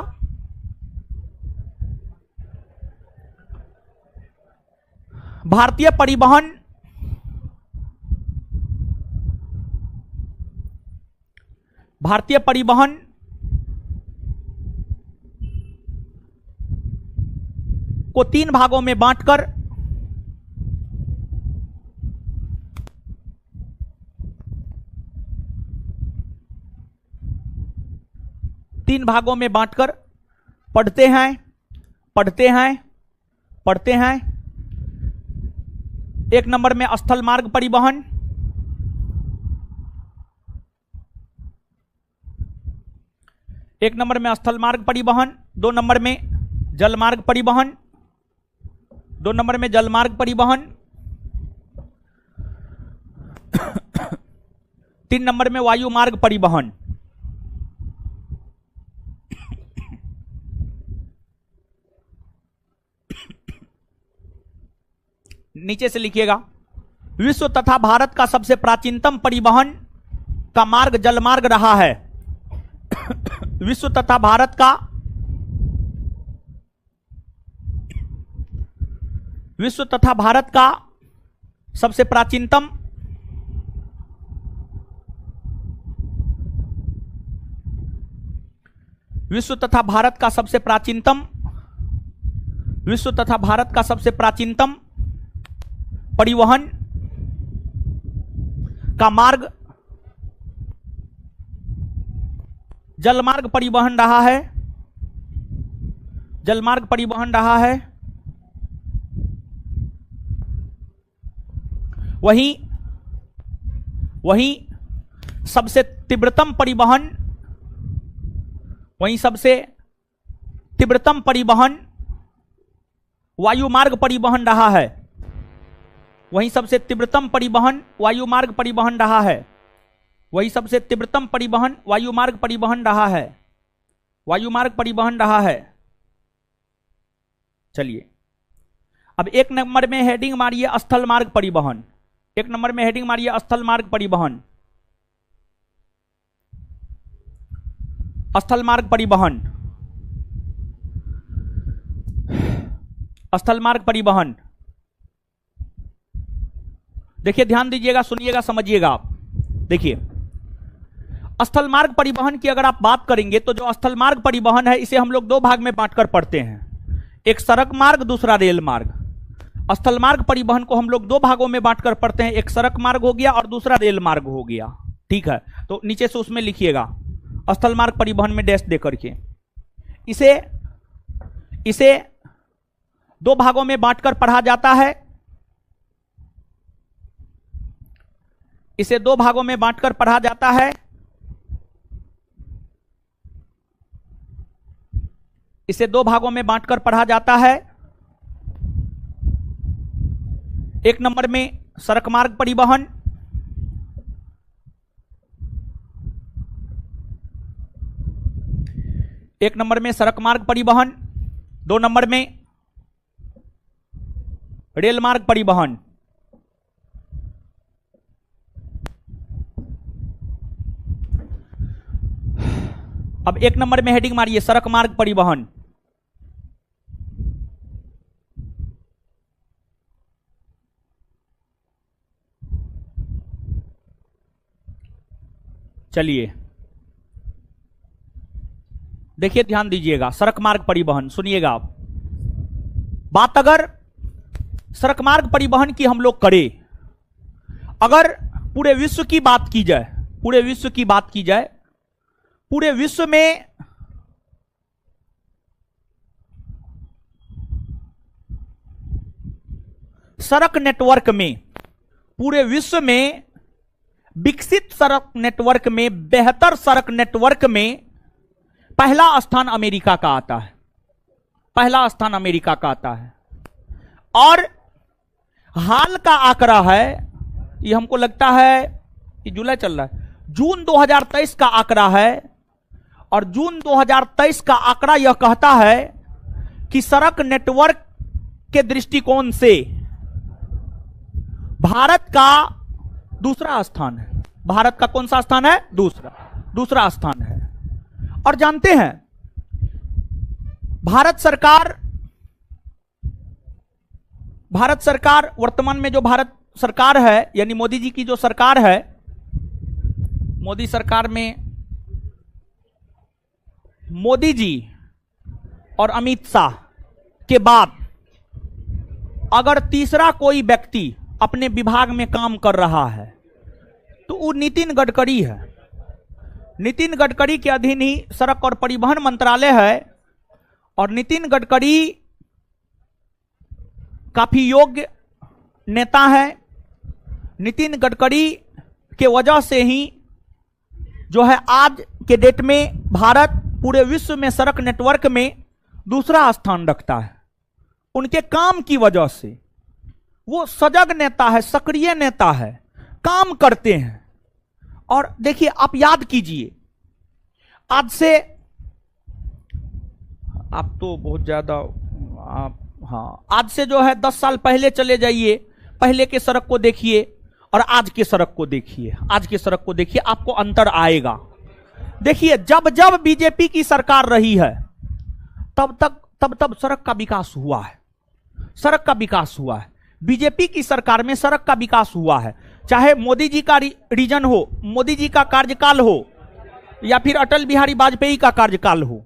भारतीय परिवहन को 3 भागों में बांटकर पढ़ते हैं। 1 नंबर में स्थल मार्ग परिवहन, 1 नंबर में स्थल मार्ग परिवहन, 2 नंबर में जलमार्ग परिवहन, 2 नंबर में जलमार्ग परिवहन, 3 नंबर में वायु मार्ग परिवहन। नीचे से लिखिएगा विश्व तथा भारत का सबसे प्राचीनतम परिवहन का मार्ग जलमार्ग रहा है। विश्व तथा भारत का सबसे प्राचीनतम परिवहन का मार्ग जलमार्ग परिवहन रहा है। वहीं सबसे तीव्रतम परिवहन वायु मार्ग परिवहन रहा है। वहीं सबसे तीव्रतम परिवहन वायु मार्ग परिवहन रहा है। चलिए अब 1 नंबर में हेडिंग मारिए स्थल मार्ग परिवहन। 1 नंबर में हेडिंग मारिए स्थल मार्ग परिवहन। स्थल मार्ग परिवहन देखिए, ध्यान दीजिएगा, सुनिएगा, समझिएगा आप। देखिए, स्थल मार्ग परिवहन की अगर आप बात करेंगे तो जो स्थल मार्ग परिवहन है इसे हम लोग 2 भाग में बांटकर पढ़ते हैं, एक सड़क मार्ग, दूसरा रेल मार्ग। स्थल मार्ग परिवहन को हम लोग 2 भागों में बांटकर पढ़ते हैं, एक सड़क मार्ग हो गया और दूसरा रेल मार्ग हो गया। ठीक है, तो नीचे से उसमें लिखिएगा स्थल मार्ग परिवहन में डैश दे करके इसे 2 भागों में बांटकर पढ़ा जाता है। इसे 2 भागों में बांटकर पढ़ा जाता है। इसे 2 भागों में बांटकर पढ़ा जाता है। 1 नंबर में सड़क मार्ग परिवहन, 1 नंबर में सड़क मार्ग परिवहन, 2 नंबर में रेल मार्ग परिवहन। अब 1 नंबर में हेडिंग मारिए, सड़क मार्ग परिवहन। चलिए देखिए, ध्यान दीजिएगा, सड़क मार्ग परिवहन सुनिएगा आप। बात अगर सड़क मार्ग परिवहन की हम लोग करें, अगर पूरे विश्व की बात की जाए, पूरे विश्व की बात की जाए, पूरे विश्व में सड़क नेटवर्क में, पूरे विश्व में विकसित सड़क नेटवर्क में, बेहतर सड़क नेटवर्क में पहला स्थान अमेरिका का आता है, पहला स्थान अमेरिका का आता है। और हाल का आंकड़ा है, ये हमको लगता है कि जुलाई चल रहा है, जून 2023 का आंकड़ा है, और जून 2023 का आंकड़ा यह कहता है कि सड़क नेटवर्क के दृष्टिकोण से भारत का दूसरा स्थान है। भारत का कौन सा स्थान है? दूसरा स्थान है। और जानते हैं, भारत सरकार वर्तमान में जो भारत सरकार है, यानी मोदी जी की जो सरकार है, मोदी सरकार में मोदी जी और अमित शाह के बाद अगर तीसरा कोई व्यक्ति अपने विभाग में काम कर रहा है तो वो नितिन गडकरी है। नितिन गडकरी के अधीन ही सड़क और परिवहन मंत्रालय है, और नितिन गडकरी काफी योग्य नेता है। नितिन गडकरी के वजह से ही जो है आज के डेट में भारत पूरे विश्व में सड़क नेटवर्क में दूसरा स्थान रखता है। उनके काम की वजह से वो सजग नेता है, सक्रिय नेता है, काम करते हैं। और देखिए, आप याद कीजिए, आज से आप तो बहुत ज्यादा आप, हाँ, आज से जो है 10 साल पहले चले जाइए, पहले के सड़क को देखिए और आज के सड़क को देखिए, आज के सड़क को देखिए, आपको अंतर आएगा। देखिए, जब जब बीजेपी की सरकार रही है तब सड़क का विकास हुआ है, सड़क का विकास हुआ है। बीजेपी की सरकार में सड़क का विकास हुआ है, चाहे मोदी जी का रीजन हो, मोदी जी का कार्यकाल हो, या फिर अटल बिहारी वाजपेयी का कार्यकाल हो।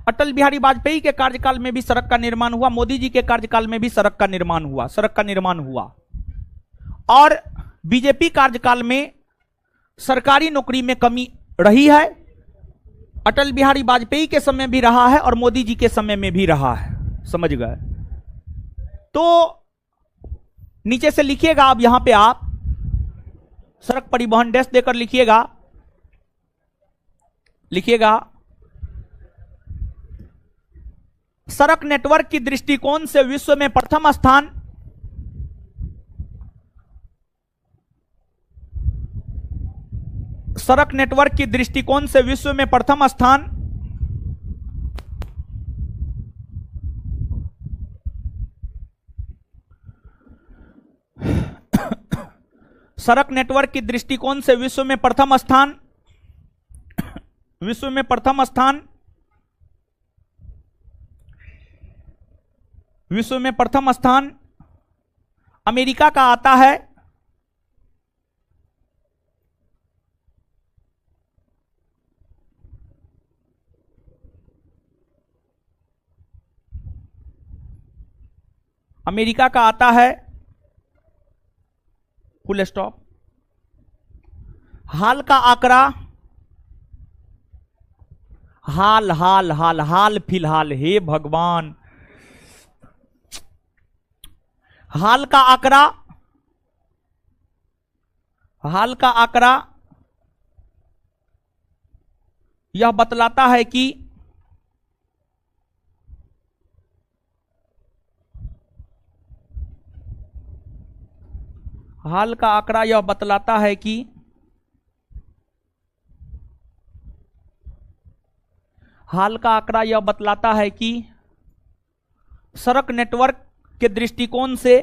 अटल बिहारी वाजपेयी के कार्यकाल में भी सड़क का निर्माण हुआ, मोदी जी के कार्यकाल में भी सड़क का निर्माण हुआ, सड़क का निर्माण हुआ। और बीजेपी कार्यकाल में सरकारी नौकरी में कमी रही है, अटल बिहारी वाजपेयी के समय भी रहा है और मोदी जी के समय में भी रहा है, समझ गए? तो नीचे से लिखिएगा, अब यहां पे आप सड़क परिवहन डैश देकर लिखिएगा, लिखिएगा सड़क नेटवर्क की दृष्टिकोण से विश्व में प्रथम स्थान सड़क नेटवर्क की दृष्टिकोण से विश्व में प्रथम स्थान सड़क नेटवर्क की दृष्टिकोण से विश्व में प्रथम स्थान विश्व में प्रथम स्थान विश्व में प्रथम स्थान अमेरिका का आता है। अमेरिका का आता है, फुल स्टॉप। हाल का आंकड़ा, हाल हाल हाल हाल फिलहाल, हे भगवान, हाल का आंकड़ा, हाल का आंकड़ा यह बतलाता है कि हाल का आंकड़ा यह बतलाता है कि हाल का आंकड़ा यह बतलाता है कि सड़क नेटवर्क के दृष्टिकोण से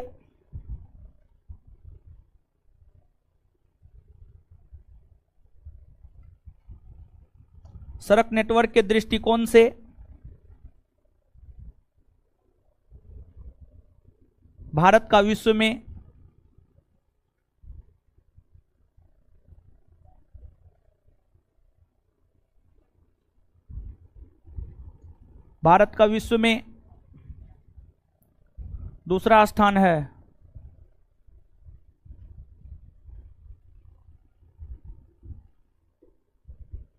सड़क नेटवर्क के दृष्टिकोण से भारत का विश्व में दूसरा स्थान है।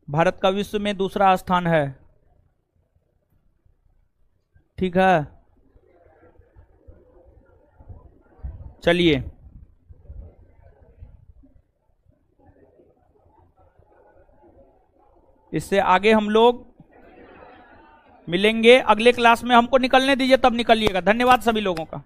भारत का विश्व में दूसरा स्थान है। ठीक है, चलिए इससे आगे हम लोग मिलेंगे अगले क्लास में। हमको निकलने दीजिए, तब निकलिएगा। धन्यवाद सभी लोगों का।